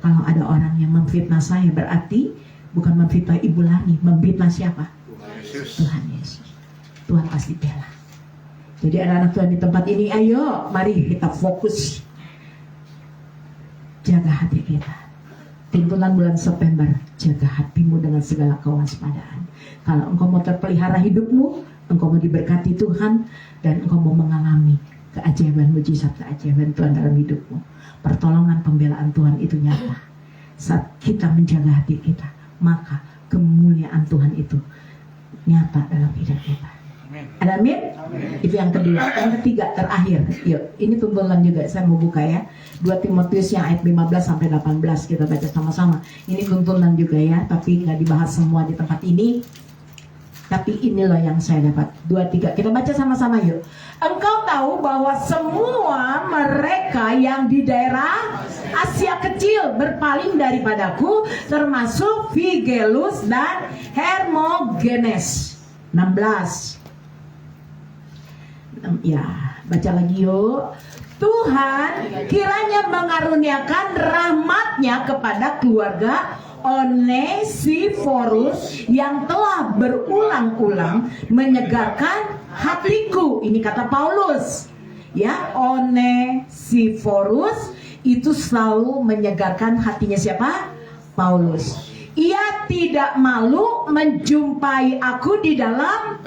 Kalau ada orang yang memfitnah saya, berarti bukan memfitnah Ibu Lani, memfitnah siapa? Yesus. Tuhan Yesus. Tuhan pasti bela. Jadi anak-anak Tuhan di tempat ini, ayo mari kita fokus. Jaga hati kita. Tuntunan bulan September, jaga hatimu dengan segala kewaspadaan. Kalau engkau mau terpelihara hidupmu, engkau mau diberkati Tuhan, dan engkau mau mengalami keajaiban, mujizat, keajaiban Tuhan dalam hidupmu. Pertolongan, pembelaan Tuhan itu nyata. Saat kita menjaga hati kita, maka kemuliaan Tuhan itu nyata dalam hidup kita. Amin. Itu yang kedua. Yang ketiga, terakhir. Yuk, ini tuntunan juga. Saya mau buka ya. 2 Timotius yang ayat 15 sampai 18 kita baca sama-sama. Ini tuntunan juga ya, tapi nggak dibahas semua di tempat ini. Tapi inilah yang saya dapat. 2, 3. Kita baca sama-sama yuk. Engkau tahu bahwa semua mereka yang di daerah Asia Kecil berpaling daripadaku, termasuk Figelus dan Hermogenes. 16. Ya, baca lagi yuk. Tuhan kiranya mengaruniakan rahmat-Nya kepada keluarga Onesiforus yang telah berulang-ulang menyegarkan hatiku. Ini kata Paulus. Ya, Onesiforus itu selalu menyegarkan hatinya siapa? Paulus. Ia tidak malu menjumpai aku di dalam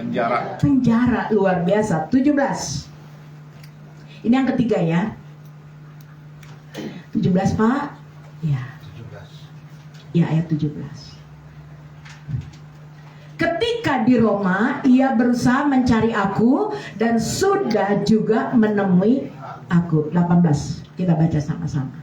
penjara. Luar biasa. 17. Ini yang ketiga ya. 17 Pak. Ya. Ya, ayat 17. Ketika di Roma, ia berusaha mencari aku dan sudah juga menemui aku. 18. Kita baca sama-sama.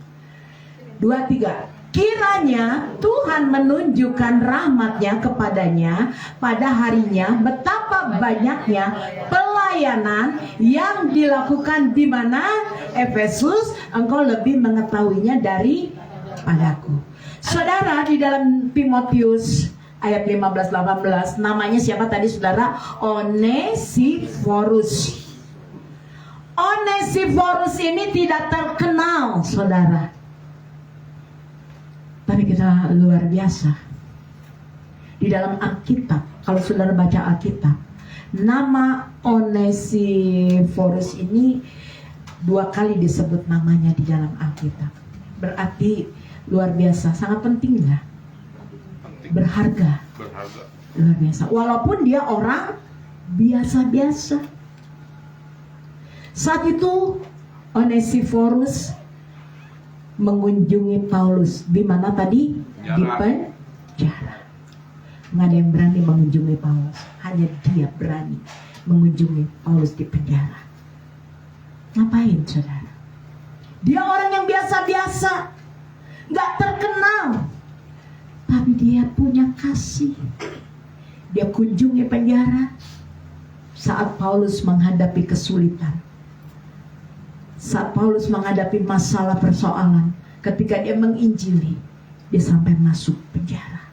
2, 3. Kiranya Tuhan menunjukkan rahmat-Nya kepadanya pada harinya, betapa banyaknya pelayanan yang dilakukan di mana? Efesus, engkau lebih mengetahuinya daripadaku. Saudara, di dalam Timotius ayat 15-18, namanya siapa tadi saudara? Onesiforus. Onesiforus ini tidak terkenal saudara, tapi kita luar biasa. Di dalam Alkitab, kalau saudara baca Alkitab, nama Onesiforus ini 2 kali disebut namanya di dalam Alkitab. Berarti luar biasa, sangat penting ya, berharga, luar biasa. Walaupun dia orang biasa-biasa. Saat itu Onesiforus mengunjungi Paulus di mana tadi? Di penjara. Nggak ada yang berani mengunjungi Paulus, hanya dia berani mengunjungi Paulus di penjara. Ngapain saudara? Dia orang yang biasa-biasa, nggak terkenal, tapi dia punya kasih. Dia kunjungi penjara saat Paulus menghadapi kesulitan, saat Paulus menghadapi masalah persoalan. Ketika dia menginjili, dia sampai masuk penjara.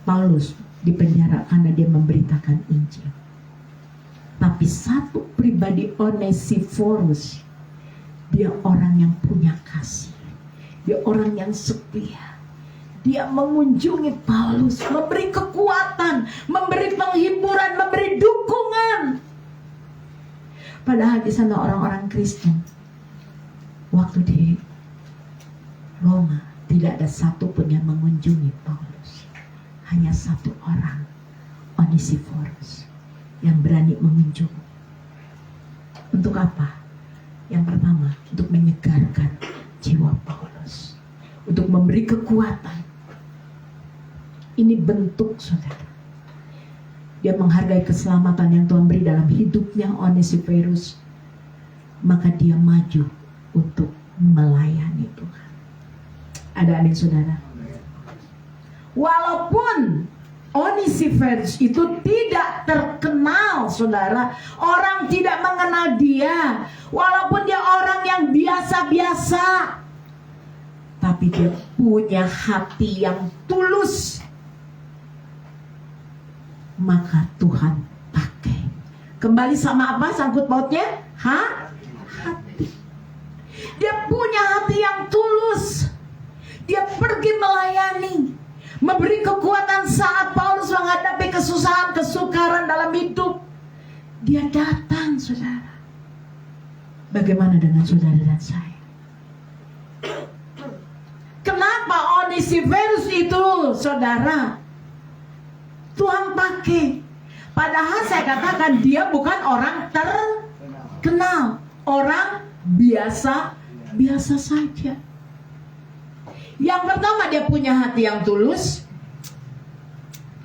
Paulus di penjara karena dia memberitakan Injil. Tapi satu pribadi, Onesiforus, dia orang yang punya kasih, dia orang yang setia. Dia mengunjungi Paulus, memberi kekuatan, memberi penghiburan, memberi dukungan. Padahal di sana orang-orang Kristen, waktu di Roma tidak ada satupun yang mengunjungi Paulus. Hanya satu orang, Onesiforus, yang berani mengunjungi. Untuk apa? Yang pertama, untuk menyegarkan jiwa Paulus, untuk memberi kekuatan. Ini bentuk saudara. Dia menghargai keselamatan yang Tuhan beri dalam hidupnya Onesiphorus. Maka dia maju untuk melayani Tuhan. Ada amin saudara? Walaupun Onesiphorus itu tidak terkenal saudara, orang tidak mengenal dia, walaupun dia orang yang biasa-biasa, tapi dia punya hati yang tulus. Maka Tuhan pakai. Kembali sama apa sangkut pautnya? Hati. Dia punya hati yang tulus. Dia pergi melayani, memberi kekuatan saat Paulus menghadapi kesusahan, kesukaran dalam hidup. Dia datang saudara. Bagaimana dengan saudara dan saya? Kenapa Onesiphorus itu saudara Tuhan pakai? Padahal saya katakan dia bukan orang terkenal, orang biasa saja. Yang pertama, dia punya hati yang tulus.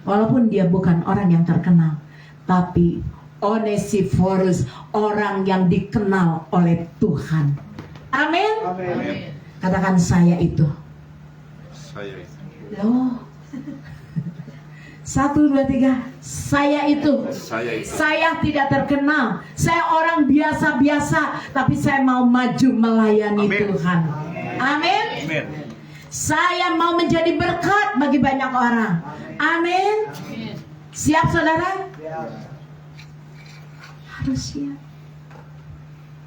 Walaupun dia bukan orang yang terkenal, tapi Onesiphorus orang yang dikenal oleh Tuhan. Amin. Amin. Katakan saya itu. Saya itu. Loh. 1, 2, 3. Saya itu. Saya itu. Saya tidak terkenal. Saya orang biasa-biasa, tapi saya mau maju melayani Amin. Tuhan. Amin. Amin. Saya mau menjadi berkat bagi banyak orang. Amin. Siap saudara? Harus siap.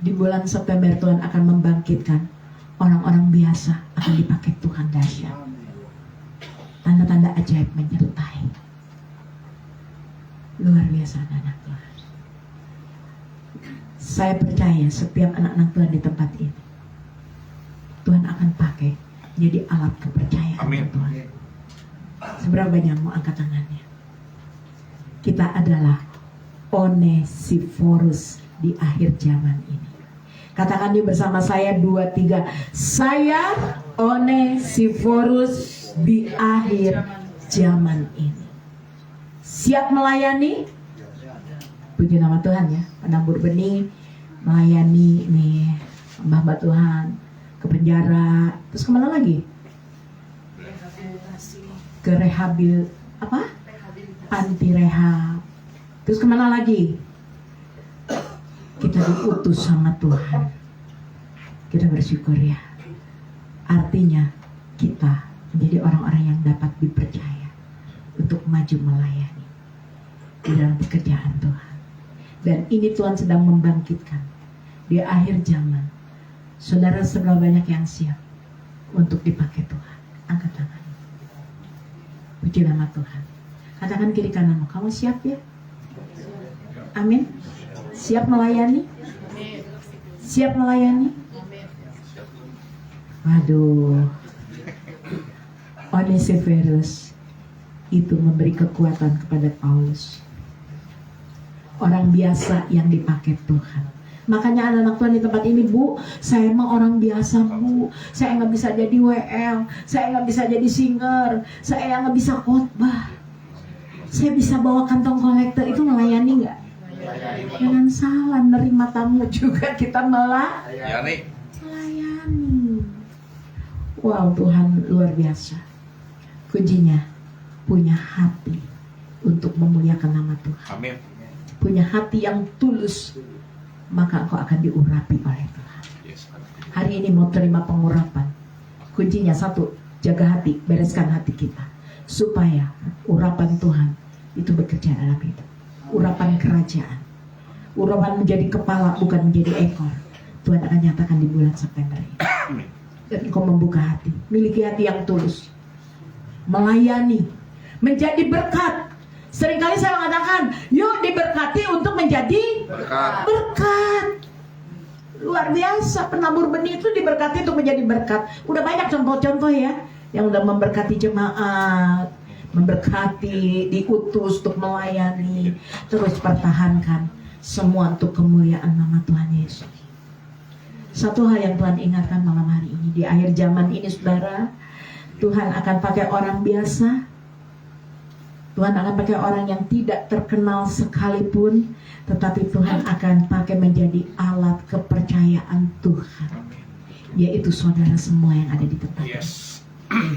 Di bulan September Tuhan akan membangkitkan orang-orang biasa, akan dipakai Tuhan dahsyat. Tanda-tanda ajaib menyertai. Luar biasa anak Tuhan. Saya percaya setiap anak-anak Tuhan di tempat ini, Tuhan akan pakai jadi alat kepercayaan. Amin. Tuhan. Seberapa banyak mau angkat tangannya? Kita adalah Onesiphorus di akhir zaman ini. Katakan dia bersama saya 2, 3. Saya Onesiphorus di akhir zaman ini. Siap melayani? Puji nama Tuhan ya. Penabur benih melayani nih hamba Tuhan ke penjara, terus kemana lagi? Ke anti rehab. Terus kemana lagi? Kita diutus sama Tuhan. Kita bersyukur ya. Artinya kita menjadi orang-orang yang dapat dipercaya untuk maju melayani di dalam pekerjaan Tuhan. Dan ini Tuhan sedang membangkitkan di akhir zaman. Saudara, seberapa banyak yang siap untuk dipakai Tuhan? Angkat tangan. Puji nama Tuhan. Katakan kiri kananmu, kamu siap ya? Amin. Siap melayani? Siap melayani? Waduh. Onesiphorus itu memberi kekuatan kepada Paulus. Orang biasa yang dipakai Tuhan. Makanya anak-anak Tuhan di tempat ini, Bu, saya mah orang biasa, Bu. Saya nggak bisa jadi WL, saya nggak bisa jadi singer, saya nggak bisa khotbah. Saya bisa bawa kantong kolektor, itu melayani nggak? Jangan salah, nerima tamu juga kita melayani. Wow, Tuhan luar biasa. Kuncinya punya hati untuk memuliakan nama Tuhan. Amin. Punya hati yang tulus, maka engkau akan diurapi oleh Tuhan. Yes. Hari ini mau terima pengurapan. Kuncinya 1, jaga hati, bereskan hati kita, supaya urapan Tuhan itu bekerja dalam hidup. Urapan kerajaan, urapan menjadi kepala bukan menjadi ekor, Tuhan akan nyatakan di bulan September ini. Dan engkau membuka hati, miliki hati yang tulus, melayani, menjadi berkat. Seringkali saya mengatakan, yuk diberkati untuk menjadi berkat. Luar biasa, penabur benih itu diberkati untuk menjadi berkat. Udah banyak contoh-contoh ya, yang udah memberkati jemaat, memberkati, diutus untuk melayani. Terus pertahankan semua untuk kemuliaan nama Tuhan Yesus. Satu hal yang Tuhan ingatkan malam hari ini, di akhir zaman ini saudara, Tuhan akan pakai orang biasa. Tuhan akan pakai orang yang tidak terkenal sekalipun, tetapi Tuhan akan pakai menjadi alat kepercayaan Tuhan, yaitu saudara semua yang ada di tempat ini. Yes.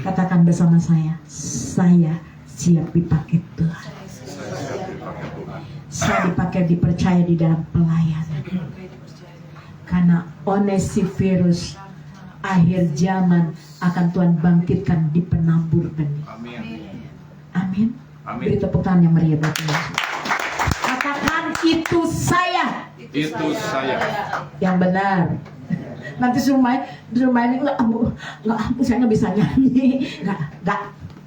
Katakan bersama saya siap dipakai Tuhan. Saya siap dipakai Tuhan. Saya dipakai, dipercaya di dalam pelayanan. Karena Onesiphorus akhir zaman akan Tuhan bangkitkan di penambur benih. Amin. Amin. Amin. Beri tepuk tangan yang meriah buat Yesus. Katakan itu saya Itu saya. yang benar. Nanti suruh main ini nggak saya nggak bisa nyanyi. Nggak.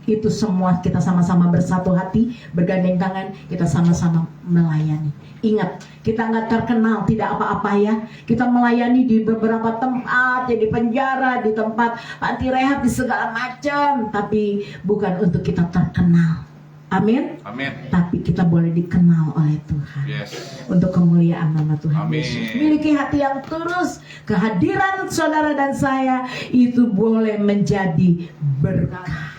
Itu semua kita sama-sama bersatu hati, bergandeng tangan, kita sama-sama melayani. Ingat, kita nggak terkenal, tidak apa-apa ya. Kita melayani di beberapa tempat, ya di penjara, di tempat panti rehab, di segala macam. Tapi bukan untuk kita terkenal. Amin. Amin. Tapi kita boleh dikenal oleh Tuhan. Yes. Untuk kemuliaan nama Tuhan Amin. Yesus. Miliki hati yang tulus. Kehadiran saudara dan saya itu boleh menjadi berkah,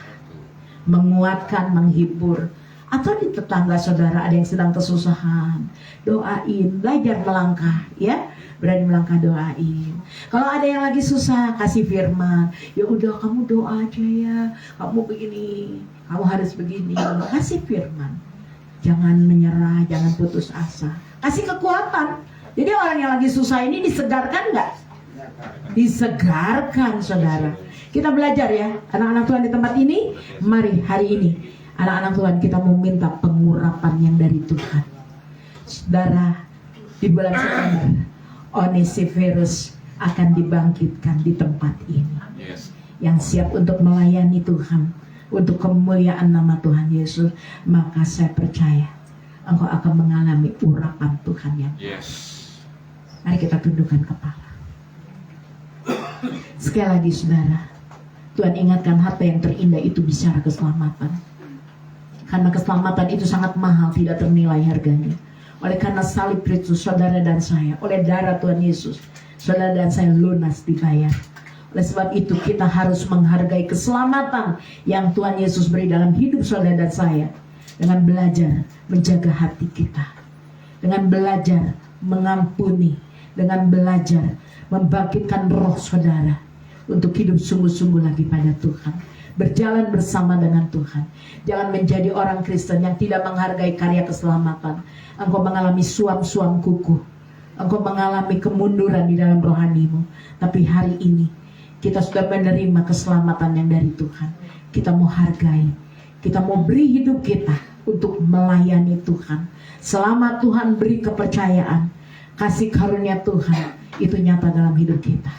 menguatkan, menghibur. Atau di tetangga saudara ada yang sedang kesusahan, doain, belajar melangkah, ya. Berani melangkah, doain. Kalau ada yang lagi susah, kasih firman. Ya udah, kamu doa aja ya. Kamu begini, kamu harus begini. Kasih firman. Jangan menyerah, jangan putus asa. Kasih kekuatan. Jadi orang yang lagi susah ini disegarkan nggak? Disegarkan, saudara. Kita belajar ya, anak-anak Tuhan di tempat ini. Mari hari ini, anak-anak Tuhan, kita mau minta pengurapan yang dari Tuhan. Saudara, di bulan September, Onesiphorus akan dibangkitkan di tempat ini. Yes. Yang siap untuk melayani Tuhan, untuk kemuliaan nama Tuhan Yesus. Maka saya percaya engkau akan mengalami urapan Tuhan yang. Yes. Mari kita tundukkan kepala. Sekali lagi saudara, Tuhan ingatkan harta yang terindah itu bicara keselamatan. Karena keselamatan itu sangat mahal, tidak ternilai harganya. Oleh karena salib Kristus, saudara dan saya, oleh darah Tuhan Yesus, saudara dan saya lunas dibayar. Oleh sebab itu kita harus menghargai keselamatan yang Tuhan Yesus beri dalam hidup saudara dan saya, dengan belajar menjaga hati kita, dengan belajar mengampuni, dengan belajar membangkitkan roh saudara untuk hidup sungguh-sungguh lagi pada Tuhan, berjalan bersama dengan Tuhan. Jangan menjadi orang Kristen yang tidak menghargai karya keselamatan. Engkau mengalami suam-suam kuku, engkau mengalami kemunduran di dalam rohanimu. Tapi hari ini kita sudah menerima keselamatan yang dari Tuhan. Kita mau hargai, kita mau beri hidup kita untuk melayani Tuhan. Selama Tuhan beri kepercayaan, kasih karunia Tuhan itu nyata dalam hidup kita.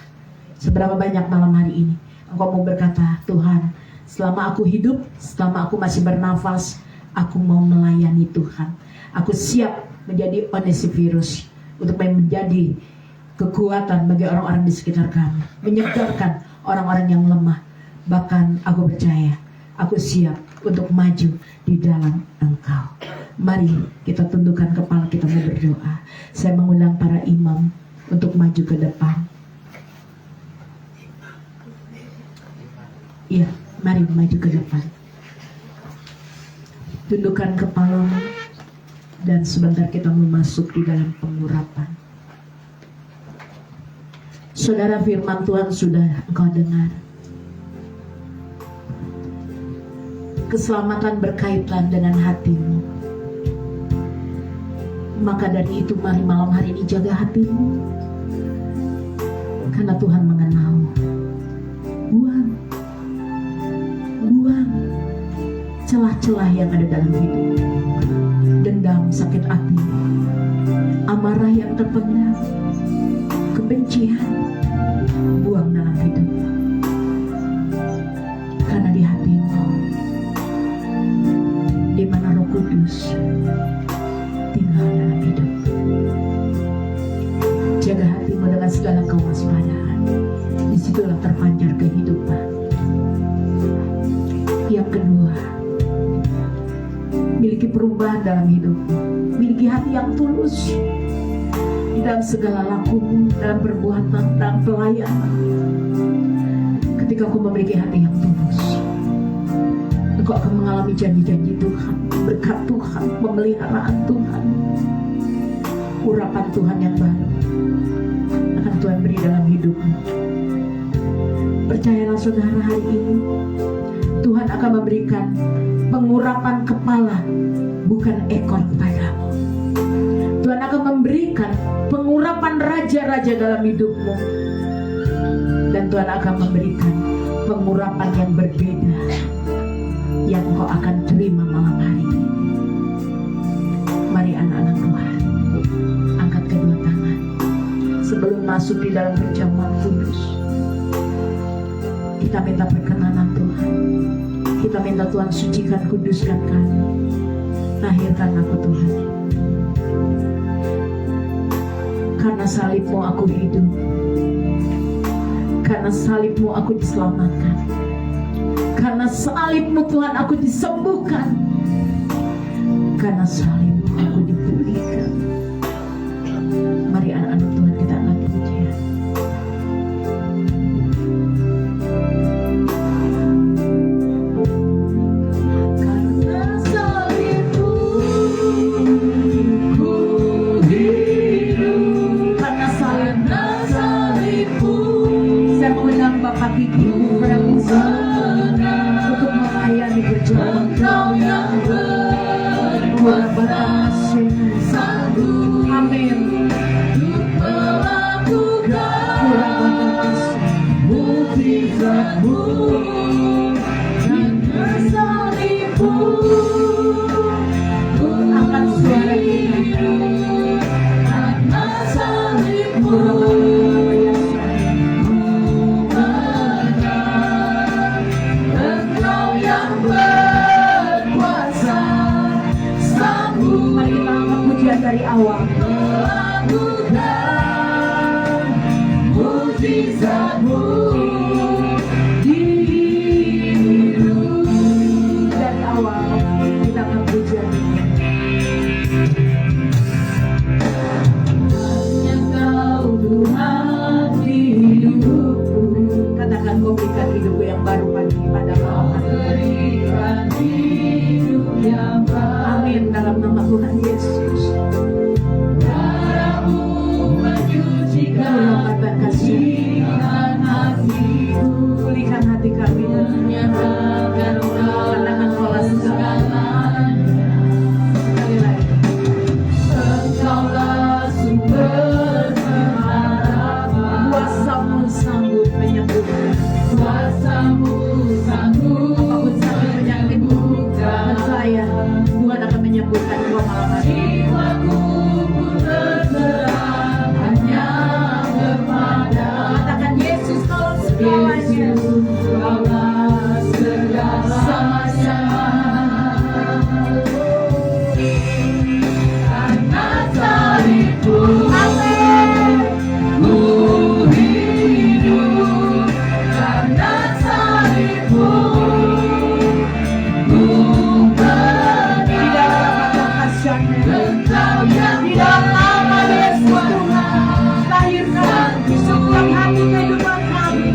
Seberapa banyak malam hari ini engkau mau berkata, Tuhan, selama aku hidup, selama aku masih bernafas, aku mau melayani Tuhan. Aku siap menjadi Onesiphorus untuk menjadi kekuatan bagi orang-orang di sekitar kami, menyegarkan orang-orang yang lemah. Bahkan aku percaya, aku siap untuk maju di dalam Engkau. Mari kita tundukkan kepala, kita mau berdoa. Saya mengundang para imam untuk maju ke depan. Iya, mari maju ke depan. Tundukkan kepala dan sebentar kita memasuki di dalam pengurapan. Saudara, firman Tuhan sudah engkau dengar. Keselamatan berkaitan dengan hatimu. Maka dari itu mari malam hari ini jaga hatimu. Karena Tuhan mengenal. Buang celah-celah yang ada dalam hidup. Dendam, sakit hati, amarah yang terpendam, kebencian, buang dalam hidup. Karena di hatimu, di mana Roh Kudus tinggal dalam hidup. Jaga hatimu dengan segala kewaspadaan. Disitulah terpancar kehidupan. Yang kedua, miliki perubahan dalam hidupmu. Miliki hati yang tulus. dalam segala lakumu, dalam perbuatan, dalam pelayanan. Ketika kau memiliki hati yang tulus, engkau akan mengalami janji-janji Tuhan, berkat Tuhan, pemeliharaan Tuhan, urapan Tuhan yang baru akan Tuhan beri dalam hidupmu. Percayalah saudara, hari ini Tuhan akan memberikan pengurapan kepala, bukan ekor padamu. Tuhan akan memberikan pengurapan raja-raja dalam hidupmu. Dan Tuhan akan memberikan pengurapan yang berbeda yang kau akan terima malam hari ini. Mari anak-anak Tuhan, angkat kedua tangan sebelum masuk di dalam perjamuan kudus. Kita minta perkenanan Tuhan. Kita minta Tuhan sucikan, kuduskan kami. Lahirkan aku Tuhan. Karena salibmu aku hidup. Karena salibmu aku diselamatkan. Karena salibmu Tuhan aku disembuhkan. Karena salibmu aku dipulihkan. Mari anak-anak Tuhan kita angkat pujian. Karena salibmu ku hidup. Karena salibmu saya mengenang Bapak Kiki untuk melayani perjuangan yang berkorban. Amin. Mukjizatmu dan salibmu, angkat suara kita. Karena salibmu Engkau yang berkuasa sanggup. Mari kita angkat pujian dari awal. Melakukan mukjizatmu di hidup. Dari awal kita angkat pujian. Hanya Kau Tuhan di hidupku. Katakan kau berikan hidupku yang baru pagi pada malam hari. Berikan hidup yang baru. Amin dalam nama Tuhan Yesus. Darahmu menyucikan hatiku. Pulihkan hati kami. Menyatakan pola segalanya. Sekali lagi. Engkaulah sumber pengharapan. Kuasamu sanggup menyembuhkan. Kuasamu sanggup. Apapun sakit penyakit percaya Tuhan akan menyembuhkan kau malam hari. Jiwaku pun terserah hanya kepada. Katakan Yesus kau segalanya. Kaulah segala sama-sama. Karena salibmu, amin, ku hidup. Karena salibmu ku menang. Di dalam kasih-Nya, di dalam nama Yesus Tuhan, lahirkan setiap hati kehidupan kami.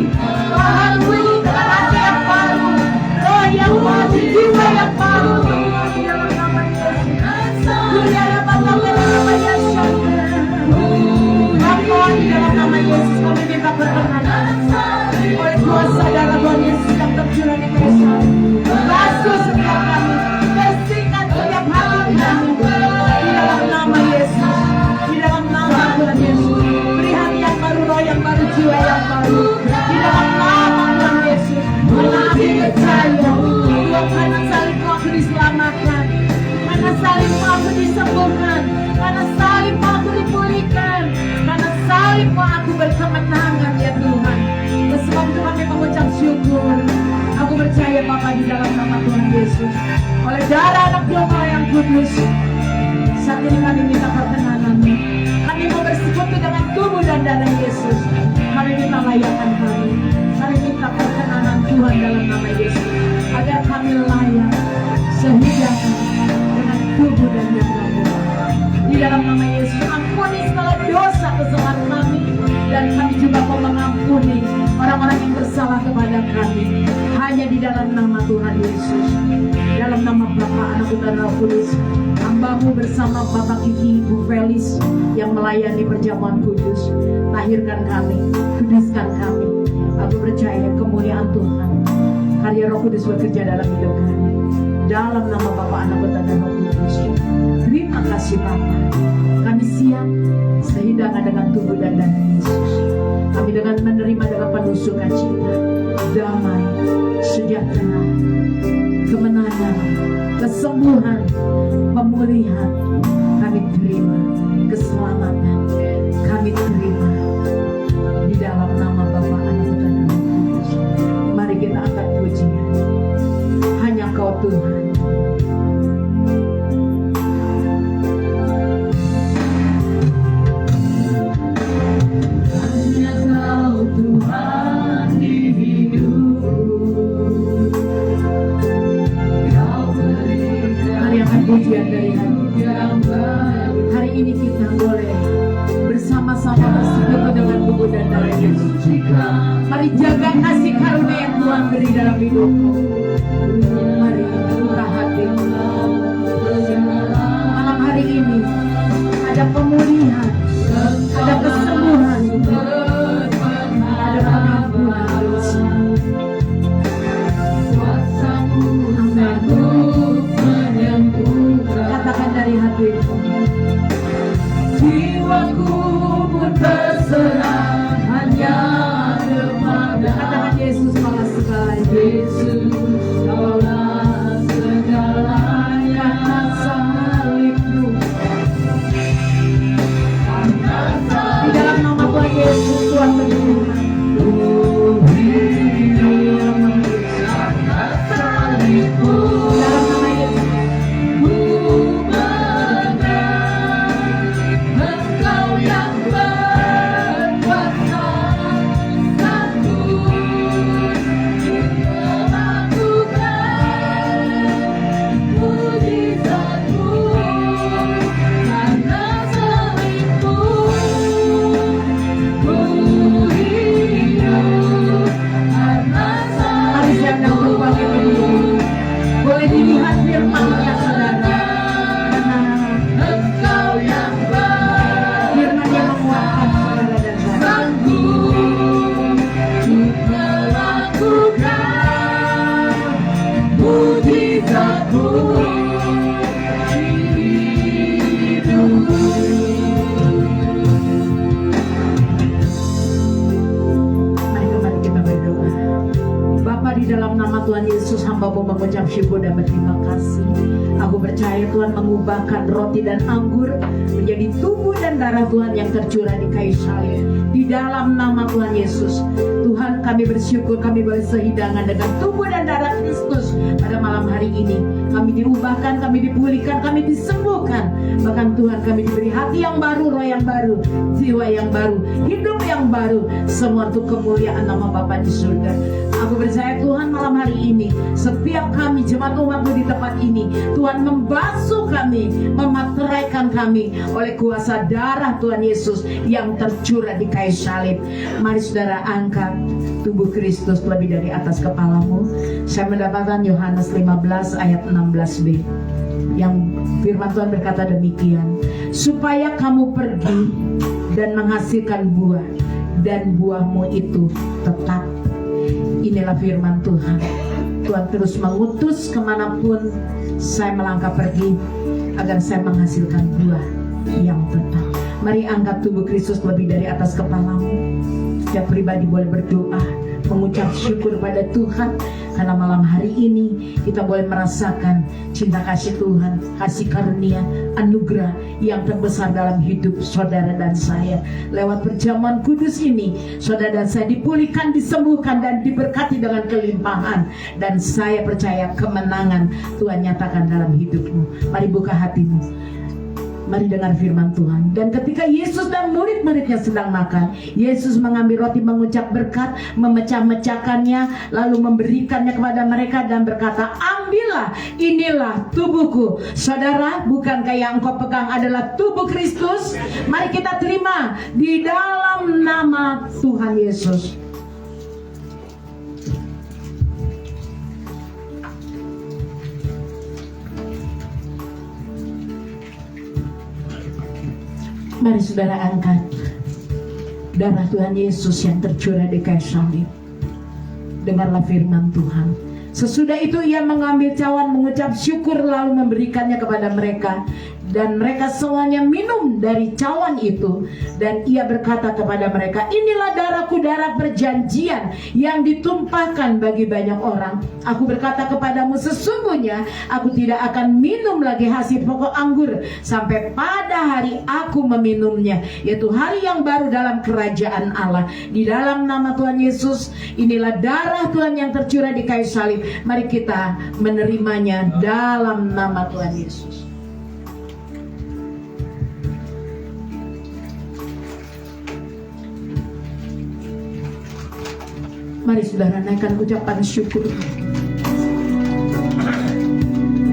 Tuhan berikan hati yang baru, roh yang baru, jiwa yang baru. Di dalam nama Yesus, di dalam nama Yesus, Bapa, di dalam nama Yesus kami minta perkenanan oleh kuasa darah Tuhan Yesus yang tercurah di Yesus. Basuh setiap kami, bersihkan setiap hati kami. Di dalam nama Yesus, di dalam nama Tuhan Yesus, beri hati yang baru, roh yang baru, jiwa yang baru. Di dalam nama Tuhan Yesus, aku percaya karena salibmu aku diselamatkan, karena salibmu aku disembuhkan, karena salibmu aku dipulihkan, karena salibmu aku berkemenangan ya Tuhan. Sebab itu kami mengucap syukur. Aku percaya Bapa di dalam nama Tuhan Yesus, oleh darah anak domba yang kudus, saat ini kami minta perkenanan-Mu. Kami mau bersekutu dengan tubuh dan darah Yesus. Kami minta layakan kami. Kami minta perkenanan Tuhan dalam nama Yesus, agar kami layak sehidangan dengan tubuh dan darah. Di dalam nama Yesus, ampuni segala dosa Bapa, Anak, dan Roh Kudus. Hamba-Mu bersama Bapak Kiki, Bu Felis yang melayani perjamuan kudus. Tahirkan kami, kuduskan kami. Aku percaya kemuliaan Tuhan, karya Roh Kudus bekerja dalam hidup kami. Dalam nama Bapa, Anak, dan Roh Kudus. Terima kasih Bapa. Kami siap sehidangan dengan tubuh dan darah Yesus. Kami dengan menerima dengan penuh sukacita, damai, sejahtera, kemenangan, kesembuhan, pemulihan. Kami terima keselamatan. Kami terima di dalam nama Bapa, Anak, dan Roh Kudus. Mari kita angkat pujian. Hanya Kau Tuhan. Hanya Kau Tuhan di hidup. Mari angkat pujian dari hati. Hari ini kita boleh bersama-sama bersekutu dengan tubuh dan darah Yesus. Mari jaga kasih karunia yang Tuhan beri dalam hidupmu. Mari buka hati. Malam hari ini ada pemulihan, ada kesembuhan, ada pengampunan dosa. Katakan dari hatimu. Jiwaku pun terserah hanya kepada. Katakan Yesus malah segalanya. Yesus kaulah segalanya. Karena salibmu. Di dalam nama Tuhan Yesus, Tuhan menyembuhkan. Dalam nama Yesus. Boleh dilihat firman-Nya, saudara. Firman yang menguatkan saudara dan saya. Mari kita berdoa. Bapa, di dalam nama Tuhan Yesus, hamba-Mu mengucap syukur dan berterima kasih. Aku percaya Tuhan mengubahkan roti dan anggur menjadi tubuh dan darah Tuhan yang tercurah di kayu salib. Di dalam nama Tuhan Yesus, Tuhan, kami bersyukur kami boleh sehidangan dengan tubuh dan darah Kristus pada malam hari ini. Kami diubahkan, kami dipulihkan, kami disembuhkan. Bahkan Tuhan, kami diberi hati yang baru, roh yang baru, jiwa yang baru, hidup yang baru. Semua untuk kemuliaan nama Bapa di surga. Aku percaya Tuhan, malam hari ini setiap kami jemaat umat-Mu di tempat ini, Tuhan membasuh kami, memateraikan kami oleh kuasa darah Tuhan Yesus yang tercurah di kayu salib. Mari saudara angkat tubuh Kristus lebih dari atas kepalamu. Saya mendapatkan Yohanes 15 ayat 16b yang firman Tuhan berkata demikian, supaya kamu pergi dan menghasilkan buah, dan buahmu itu tetap. Inilah firman Tuhan. Tuhan terus mengutus kemanapun saya melangkah pergi, agar saya menghasilkan buah yang tetap. Mari angkat tubuh Kristus lebih dari atas kepalamu. Setiap pribadi boleh berdoa, mengucap syukur pada Tuhan, karena malam hari ini kita boleh merasakan cinta kasih Tuhan, kasih karunia, anugerah yang terbesar dalam hidup saudara dan saya. Lewat perjamuan kudus ini, saudara dan saya dipulihkan, disembuhkan, dan diberkati dengan kelimpahan. Dan saya percaya kemenangan Tuhan nyatakan dalam hidupmu. Mari buka hatimu. Mari dengar firman Tuhan. Dan ketika Yesus dan murid-muridnya sedang makan, Yesus mengambil roti, mengucap berkat, memecah-mecahkannya, lalu memberikannya kepada mereka dan berkata, ambillah, inilah tubuhku. Saudara, bukankah yang engkau pegang adalah tubuh Kristus? Mari kita terima di dalam nama Tuhan Yesus. Mari saudara angkat darah Tuhan Yesus yang tercurah di kayu salib. Dengarlah firman Tuhan. Sesudah itu ia mengambil cawan, mengucap syukur, lalu memberikannya kepada mereka, dan mereka semuanya minum dari cawan itu. Dan ia berkata kepada mereka, inilah darahku, darah perjanjian yang ditumpahkan bagi banyak orang. Aku berkata kepadamu, sesungguhnya aku tidak akan minum lagi hasil pokok anggur sampai pada hari aku meminumnya, yaitu hari yang baru dalam kerajaan Allah. Di dalam nama Tuhan Yesus, inilah darah Tuhan yang tercurah di kayu salib. Mari kita menerimanya dalam nama Tuhan Yesus. Mari saudara naikkan ucapan syukur.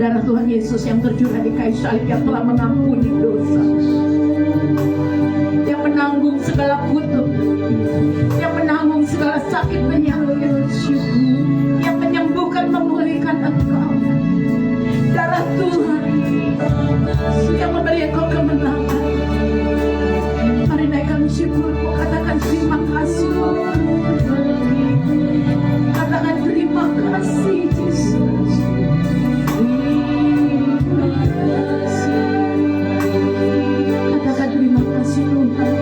Darah Tuhan Yesus yang tercurah di kayu salib yang telah mengampuni dosa, yang menanggung segala kutuk, yang menanggung segala sakit penyakit, yang menyembuhkan, memulihkan engkau. Darah Tuhan yang memberi engkau kemenangan. Mari naikkan syukurmu, katakan terima kasih. Katakan terima kasih Yesus. Katakan terima kasih Tuhan.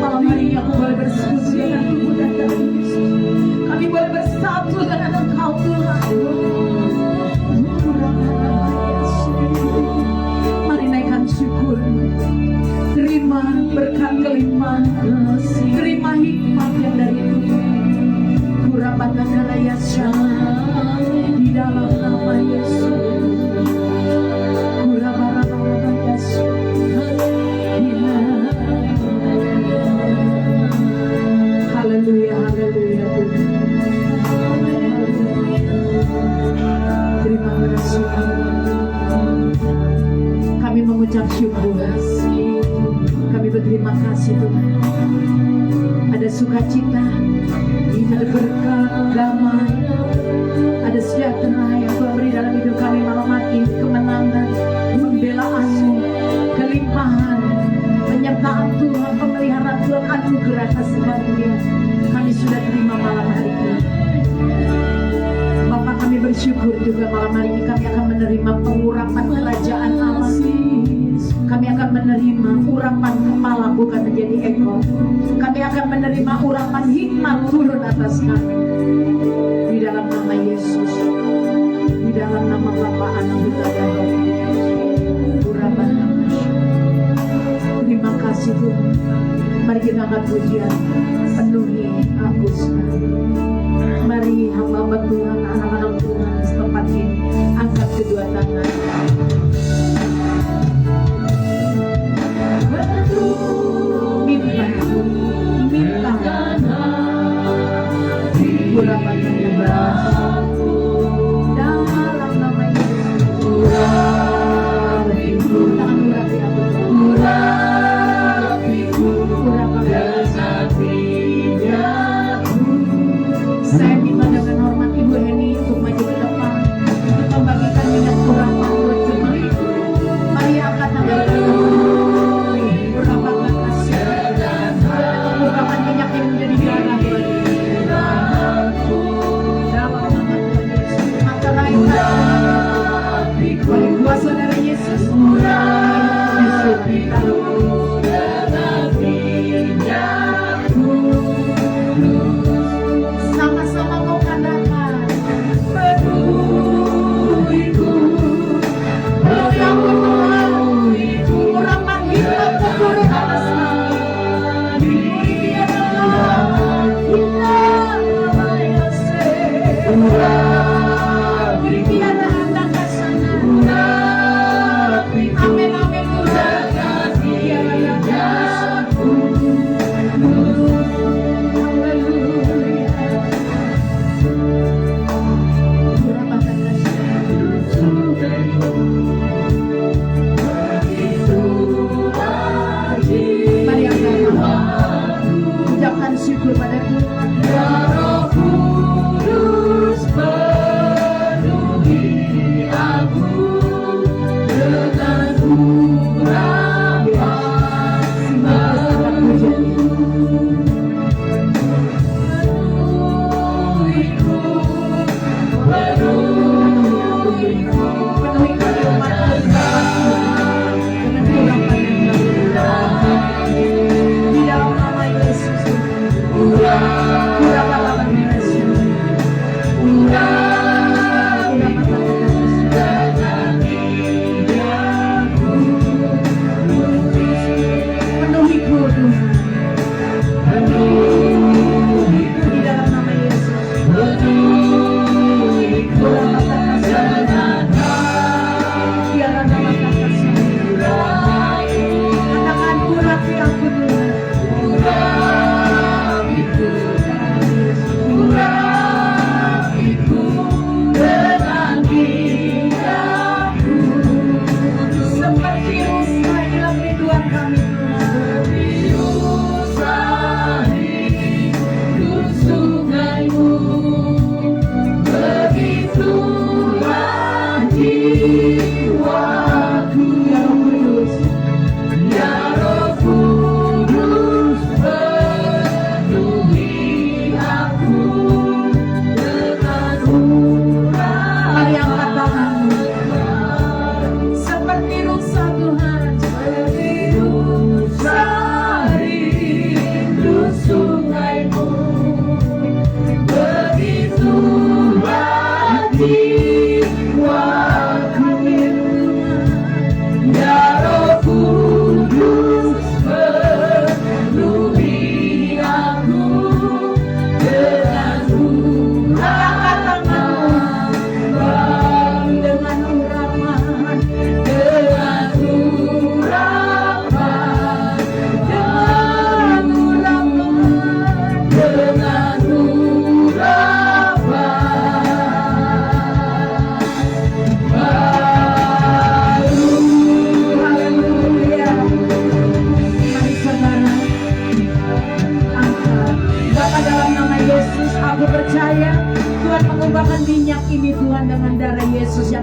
Malam hari ini aku boleh bersekutu dengan tubuh dan darah Yesus. Kami boleh bersatu dengan Engkau Tuhan. Mari naikkan syukur. Terima berkat kelimpahan, terima hikmat yang dari Tuhan. Kurabatan darah di dalam nama Yesus. Kurabatan Yesus. Haleluya, haleluya. Terima kasih. Kami mengucap syukur. Kami berterima kasih Tuhan. Ada sukacita, ada berkat, damai, ada sejahtera yang Tuhan beri dalam hidup kami malam hari ini. Kemenangan, pembelaan-Mu, kelimpahan, penyertaan Tuhan, pemeliharaan Tuhan, anugerah kasih karunia kami sudah terima malam hari ini. Bapak, kami bersyukur juga malam hari ini kami akan menerima pengurapan kerajaan Allah. Kami akan menerima urapan kepala bukan menjadi ekor. Kami akan menerima urapan hikmat turun atas kami. Di dalam nama Yesus, di dalam nama Bapa, Anak, Putra dan Roh Kudus. Urapan nama. Terima kasih Tuhan. Mari kita angkat pujian, penuhi aku sekarang. Mari hamba-hamba Tuhan, anak-anak Tuhan setempat ini angkat kedua tangan. Minta urapan yang berasa dalam nama Yesus. Saya minta dengan hormat Ibu Heni untuk maju ke depan untuk membagikan minyak urapan buat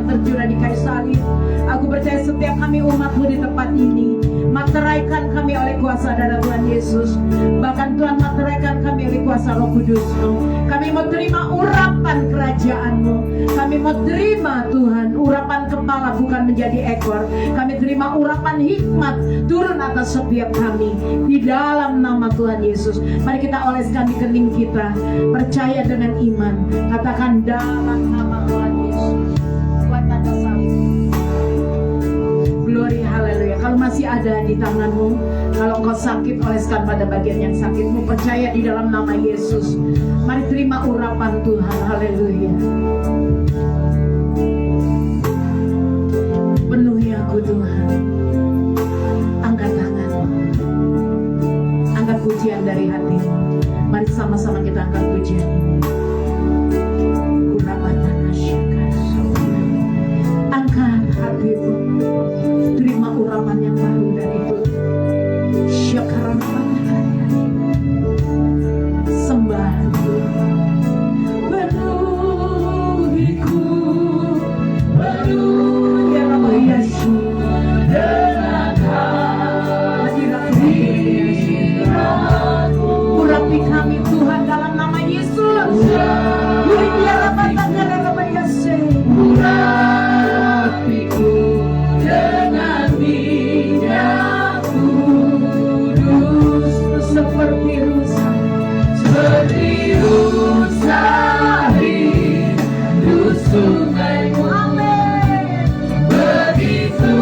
tercurah di kayu salib. Aku percaya setiap kami umat-Mu di tempat ini, materaikan kami oleh kuasa darah Tuhan Yesus. Bahkan Tuhan materaikan kami oleh kuasa Roh Kudus-Mu. Kami mau terima urapan kerajaan-Mu. Kami mau terima Tuhan urapan kepala bukan menjadi ekor. Kami terima urapan hikmat turun atas setiap kami di dalam nama Tuhan Yesus. Mari kita oleskan di kening kita, percaya dengan iman. Katakan dalam nama Tuhan Yesus. Buat tanda salib. Glory, haleluya. Kalau masih ada di tanganmu, kalau engkau sakit, oleskan pada bagian yang sakitmu. Percaya di dalam nama Yesus. Mari terima urapan Tuhan, haleluya. Penuhi aku Tuhan. Angkat tanganmu, angkat pujian dari hatimu. Mari sama-sama kita angkat pujian ini. Angkat hatimu, terima urapan yang baru dari Tuhan. Syakaran sembah Tuhan. Penuhiku, penuhi ya Rabbi Yesus dengan hadirat-Mu. Urapi kami Tuhan dalam nama Yesus. Uri biarlah batangnya Rabbi Yesus. Urapiku dengan minyak kudus seperti rusa rindu sungai-Mu. Amin. Begitu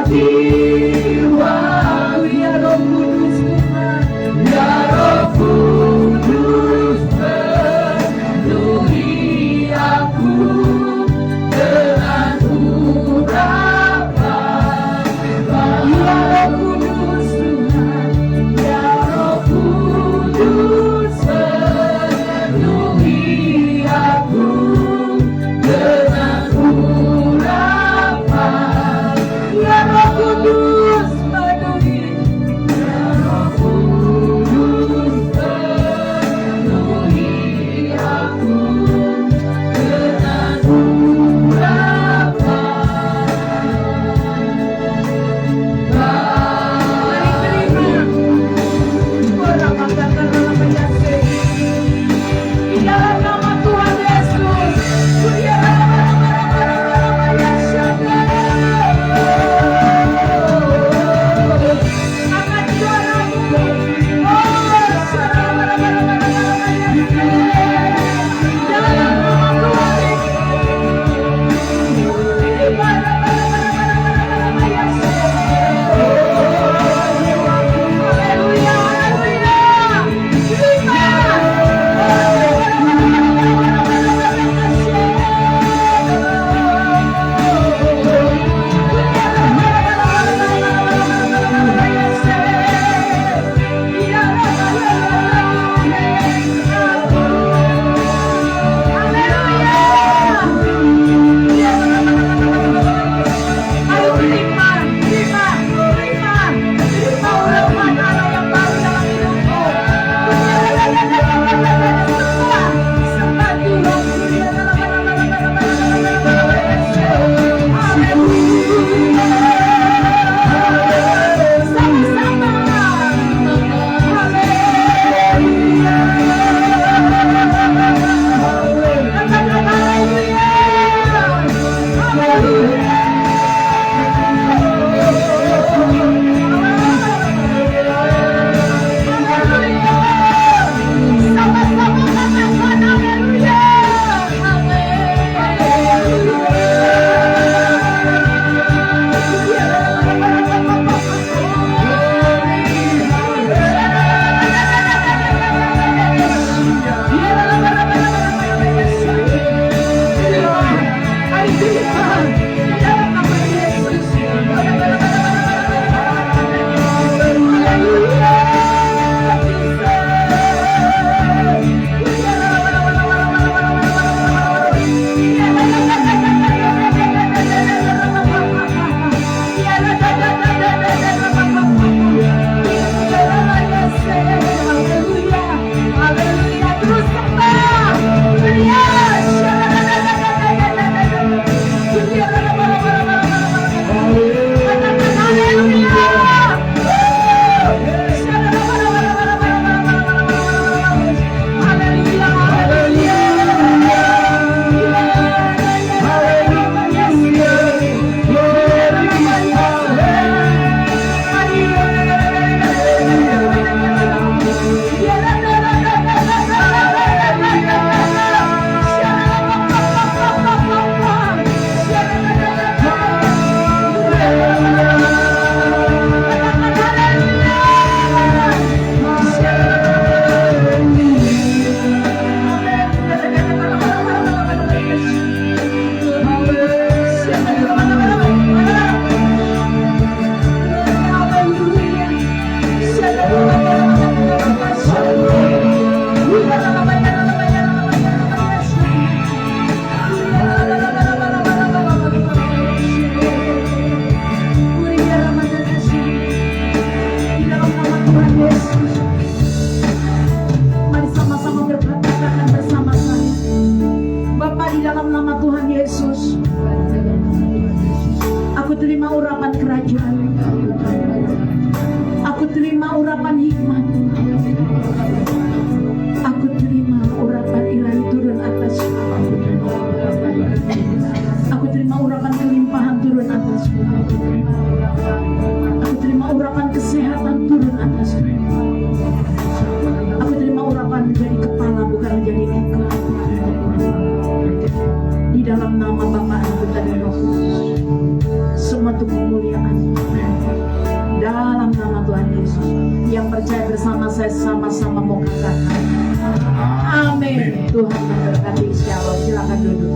jiwa ya Roh Kudus Tuhan, ya Roh Kudus penuhi aku dengan urapan. Ya Roh Kudus Tuhan, ya Roh Kudus penuhi aku dengan urapan. Ya Roh Kudus penuhi, ya Roh Kudus penuhi aku dengan urapan. Mari terima urapan dan dalam Yesus. Di dalam nama Tuhan Yesus. Angkat suaramu. Dalam nama Tuhan Haleluya, haleluya. Haleluya, terus sembah. urapan kelimpahan turun atasku. Aku terima urapan kesehatan turun atasku. Aku terima urapan menjadi kepala bukan menjadi ekor. Di dalam nama Bapa, Anak dan Roh Kudus, semua untuk kemuliaan. Dalam nama Tuhan Yesus, yang percaya bersama saya sama-sama mau katakan amin. Tuhan memberkati. Shalom. Silakan duduk.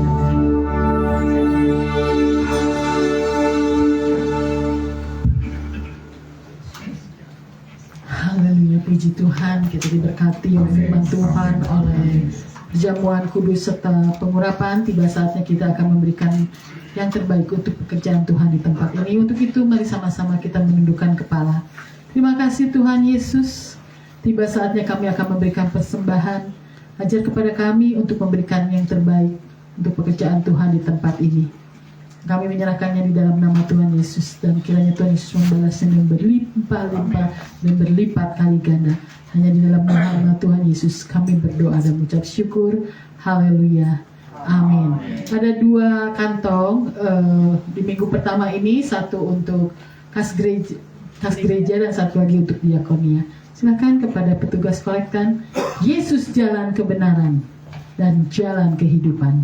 Haleluya, puji Tuhan, kita diberkati oleh firman Tuhan, oleh perjamuan kudus serta pengurapan. Tiba saatnya kita akan memberikan yang terbaik untuk pekerjaan Tuhan di tempat ini. Untuk itu mari sama-sama kita menundukkan kepala. Terima kasih Tuhan Yesus. Tiba saatnya kami akan memberikan persembahan. Ajar kepada kami untuk memberikan yang terbaik untuk pekerjaan Tuhan di tempat ini. Kami menyerahkannya di dalam nama Tuhan Yesus, dan kiranya Tuhan Yesus membalasnya dengan berlimpah-limpah dan berlipat kali ganda. Hanya di dalam nama Tuhan Yesus kami berdoa dan mengucap syukur. Haleluya. Amin. Ada 2 kantong di minggu pertama ini, satu untuk kas gereja dan satu lagi untuk diakonia. Silakan kepada petugas kolektan. Yesus jalan kebenaran dan jalan kehidupan.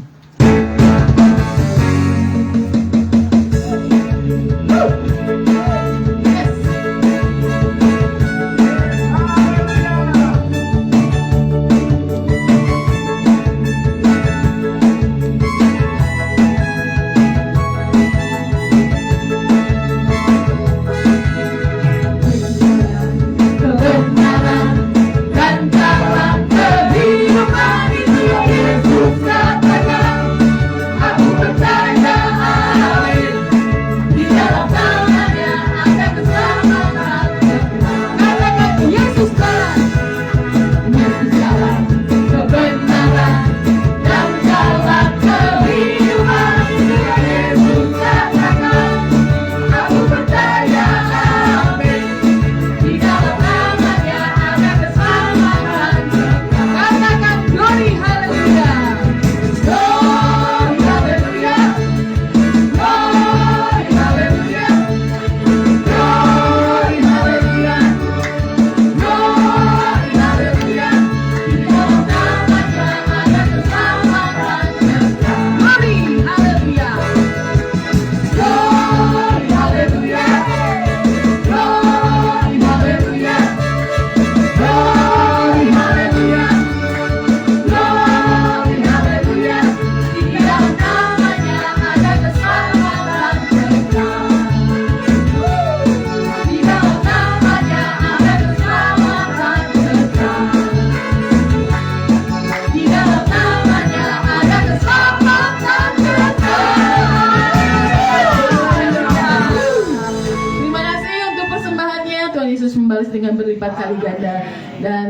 Dengan berlipat kali ganda. Dan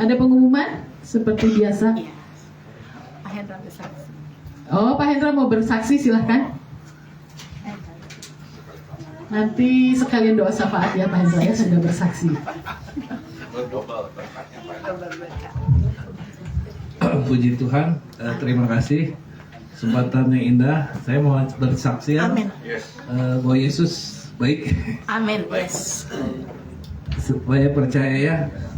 ada pengumuman seperti biasa. Pak Hendra bersaksi. Oh, Pak Hendra mau bersaksi, silahkan. Nanti sekalian doa syafaat ya Pak Hendra ya, sudah bersaksi. Puji Tuhan, terima kasih kesempatan yang indah. Saya mau bersaksi ya, bahwa Yesus baik. Amin. Yes. Supaya percaya ya,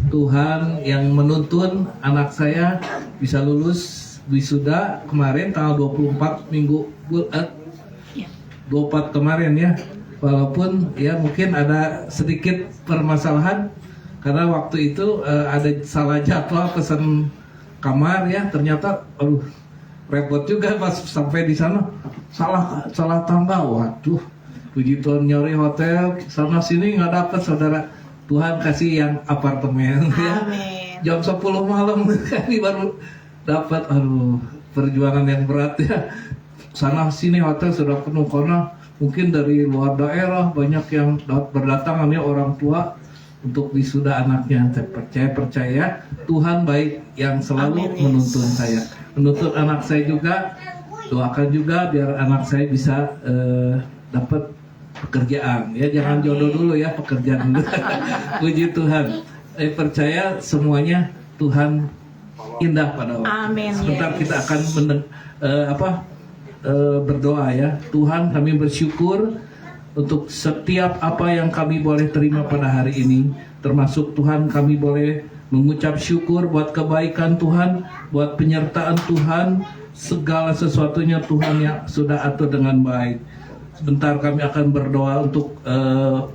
Tuhan yang menuntun anak saya bisa lulus wisuda kemarin tanggal 24 minggu 24 kemarin ya. Walaupun ya mungkin ada sedikit permasalahan karena waktu itu ada salah jadwal pesan kamar ya, ternyata repot juga pas sampai di sana, salah tanggal. Waduh, puji Tuhan nyari hotel sana sini nggak dapat, saudara. Tuhan kasih yang apartemen ya. Jam 10 malam kami baru dapat. Perjuangan yang berat ya. Sana sini hotel sudah penuh karena mungkin dari luar daerah banyak yang berdatangan ya, orang tua untuk wisuda anaknya. Saya percaya Tuhan baik yang selalu menuntun saya, menuntun anak saya juga. Doakan juga biar anak saya bisa dapat pekerjaan ya, jangan jodoh dulu ya, pekerjaan dulu. Puji Tuhan. Saya percaya semuanya Tuhan indah pada waktu. Amin. Sebentar kita akan berdoa ya. Tuhan, kami bersyukur untuk setiap apa yang kami boleh terima pada hari ini, termasuk Tuhan kami boleh mengucap syukur buat kebaikan Tuhan, buat penyertaan Tuhan, segala sesuatunya Tuhan yang sudah atur dengan baik. Sebentar kami akan berdoa untuk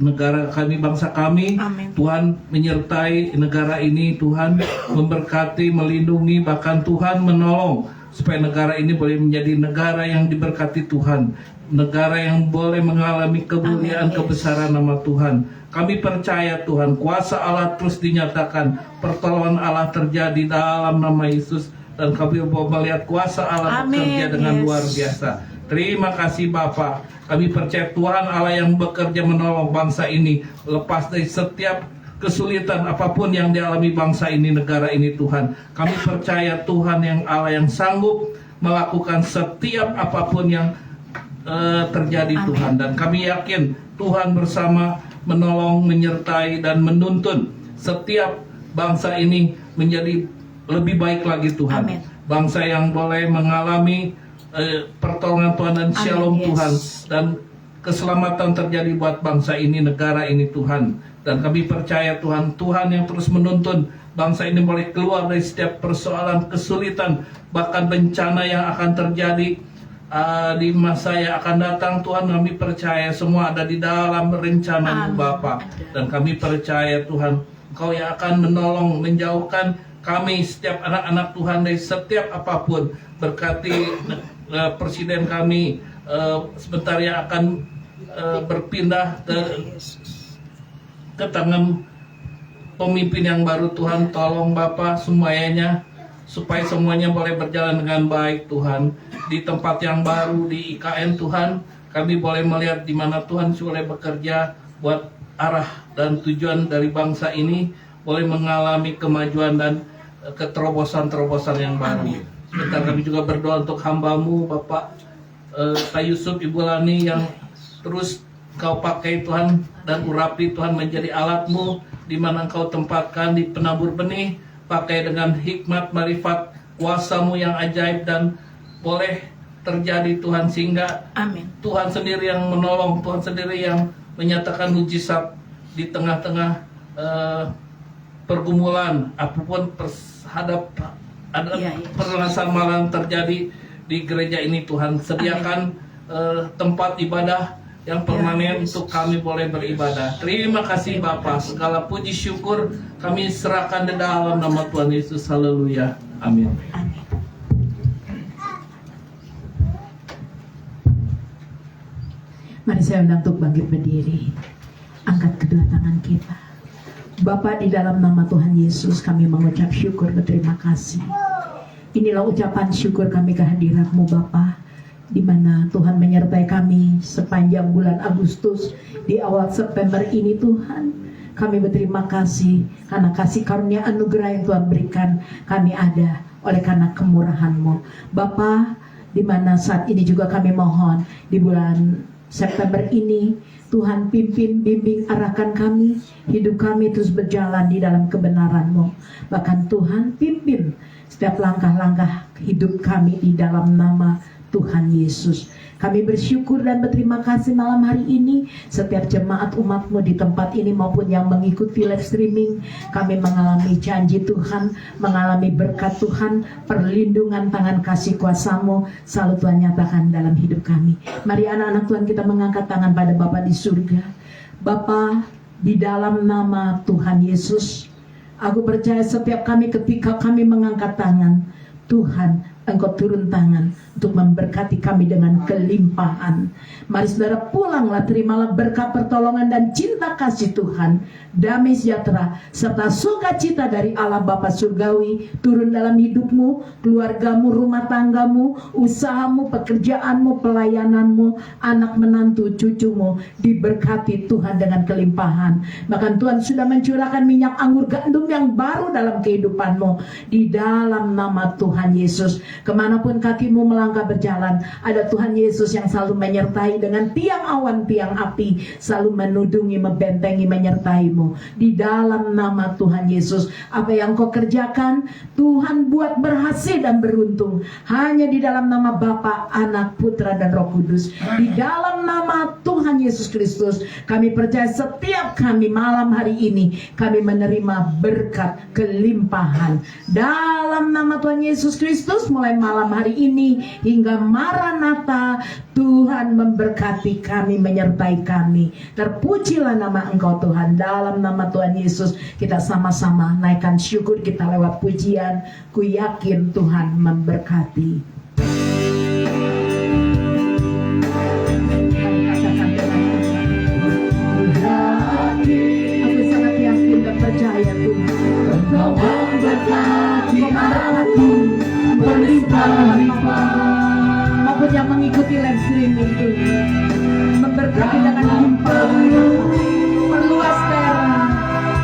negara kami, bangsa kami. Amin. Tuhan menyertai negara ini, Tuhan memberkati, melindungi, bahkan Tuhan menolong supaya negara ini boleh menjadi negara yang diberkati Tuhan, negara yang boleh mengalami kemuliaan, kebesaran nama Tuhan. Kami percaya Tuhan, kuasa Allah terus dinyatakan, pertolongan Allah terjadi dalam nama Yesus, dan kami mau melihat kuasa Allah bekerja dengan luar biasa. Terima kasih Bapa. Kami percaya Tuhan Allah yang bekerja menolong bangsa ini lepas dari setiap kesulitan apapun yang dialami bangsa ini, negara ini Tuhan. Kami percaya Tuhan yang Allah yang sanggup melakukan setiap apapun yang terjadi. Amin. Tuhan, dan kami yakin Tuhan bersama menolong, menyertai dan menuntun setiap bangsa ini menjadi lebih baik lagi Tuhan. Amin. Bangsa yang boleh mengalami pertolongan Tuhan dan shalom. Amin. Tuhan, dan keselamatan terjadi buat bangsa ini, negara ini Tuhan. Dan kami percaya Tuhan, Tuhan yang terus menuntun bangsa ini boleh keluar dari setiap persoalan, kesulitan, bahkan bencana yang akan terjadi di masa yang akan datang. Tuhan, kami percaya semua ada di dalam rencana-Mu Bapa. Dan kami percaya Tuhan, Engkau yang akan menolong, menjauhkan kami, setiap anak-anak Tuhan dari setiap apapun. Berkati Presiden kami sebentar yang akan berpindah ke tangan pemimpin yang baru. Tuhan, tolong Bapa semuanya, supaya semuanya boleh berjalan dengan baik Tuhan. Di tempat yang baru, di IKN Tuhan, kami boleh melihat di mana Tuhan boleh bekerja buat arah dan tujuan dari bangsa ini boleh mengalami kemajuan dan keterobosan-terobosan yang baru. Sebentar kami juga berdoa untuk hamba-Mu Bapak Pak Yusuf, Ibu Lani, yang terus Kau pakai Tuhan dan urapi Tuhan menjadi alat-Mu di mana Engkau tempatkan di penabur benih. Pakai dengan hikmat, marifat, kuasa-Mu yang ajaib dan boleh terjadi Tuhan, sehingga Amin. Tuhan sendiri yang menolong, Tuhan sendiri yang menyatakan mujizat di tengah-tengah pergumulan apapun ada permasalahan terjadi di gereja ini. Tuhan, sediakan tempat ibadah yang permanen untuk kami boleh beribadah. Terima kasih Bapa, segala puji syukur kami serahkan di dalam nama Tuhan Yesus. Haleluya. Amin. Mari saya undang untuk bangkit berdiri. Angkat kedua tangan kita. Bapa, di dalam nama Tuhan Yesus kami mengucap syukur, berterima kasih. Inilah ucapan syukur kami kehadirat-Mu Bapa, di mana Tuhan menyertai kami sepanjang bulan Agustus, di awal September ini Tuhan. Kami berterima kasih karena kasih karunia anugerah yang Tuhan berikan kami ada oleh karena kemurahan-Mu Bapa, di mana saat ini juga kami mohon di bulan September ini Tuhan pimpin, bimbing, arahkan kami, hidup kami terus berjalan di dalam kebenaran-Mu. Bahkan Tuhan pimpin setiap langkah-langkah hidup kami di dalam nama Tuhan Yesus. Kami bersyukur dan berterima kasih malam hari ini setiap jemaat umat-Mu di tempat ini maupun yang mengikuti live streaming. Kami mengalami janji Tuhan, mengalami berkat Tuhan, perlindungan tangan kasih kuasa-Mu selalu Tuhan nyatakan dalam hidup kami. Mari anak-anak Tuhan kita mengangkat tangan pada Bapa di surga. Bapa, di dalam nama Tuhan Yesus, aku percaya setiap kami ketika kami mengangkat tangan, Tuhan, Engkau turun tangan untuk memberkati kami dengan kelimpahan. Mari saudara, pulanglah, terimalah berkat pertolongan dan cinta kasih Tuhan, damai sejahtera serta sukacita dari Allah Bapa Surgawi turun dalam hidupmu, keluargamu, rumah tanggamu, usahamu, pekerjaanmu, pelayananmu, anak menantu, cucumu diberkati Tuhan dengan kelimpahan. Bahkan Tuhan sudah mencurahkan minyak anggur gandum yang baru dalam kehidupanmu di dalam nama Tuhan Yesus. Kemanapun kakimu melangkah, melangkah berjalan, ada Tuhan Yesus yang selalu menyertai dengan tiang awan, tiang api, selalu menudungi, membentengi, menyertaimu. Di dalam nama Tuhan Yesus, apa yang kau kerjakan, Tuhan buat berhasil dan beruntung. Hanya di dalam nama Bapa, Anak, Putra, dan Roh Kudus. Di dalam nama Tuhan Yesus Kristus, kami percaya setiap kami malam hari ini, kami menerima berkat kelimpahan. Dalam nama Tuhan Yesus Kristus, mulai malam hari ini hingga Maranatha, Tuhan memberkati kami, menyertai kami. Terpujilah nama Engkau Tuhan. Dalam nama Tuhan Yesus, kita sama-sama naikkan syukur kita lewat pujian. Ku yakin Tuhan memberkati. Aku sangat yakin dan percaya Tuhan, Engkau memberkati, berlimpah-limpah. Maupun yang mengikuti live streaming itu, memberkati dengan limpah. Perluas daerah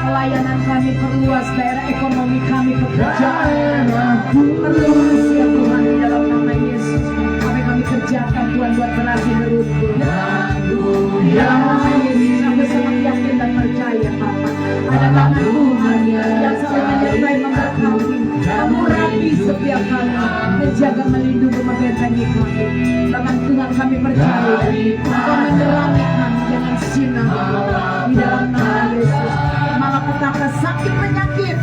pelayanan kami, perluas daerah ekonomi kami, pekerjaan. Perluas ya Tuhan, di dalam nama Yesus. Kami kerjakan Tuhan buat berhasil beruntung. Di dalam nama Yesus, aku sangat yakin dan percaya Bapa. Ada tangan Tuhan yang selalu menyertai, memberkati, memurapi setiap kami, menjaga, melindungi, membentengi kami. Tangan Tuhan kami percaya, Engkau menerangi kami dengan sinar. Di dalam nama Yesus, malapetaka, sakit, penyakit,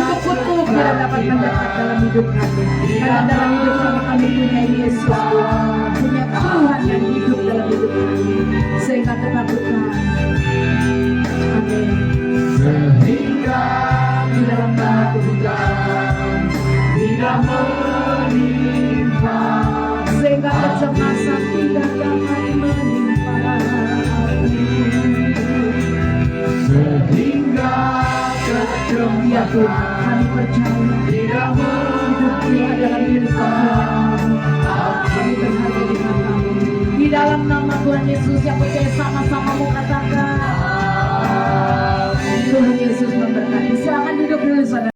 kutuk-kutuk tidak dapat mendekat dalam hidup kami. Karena dalam hidup kami punya Yesus, punya Tuhan yang hidup dalam hidup kami, sehingga ketakutan. Amin. Sehingga di dalam nama Tuhan tidak menimpa, sehingga kecemasan tidak dapat menimpa. Sehingga ya Tuhan, kami percaya hidup dia dalam hidup kami. Kami berharga di matamu. Di dalam nama Tuhan Yesus yang percaya, sama-sama mau katakan Tuhan Yesus memberkati. Silakan duduk dulu saudara.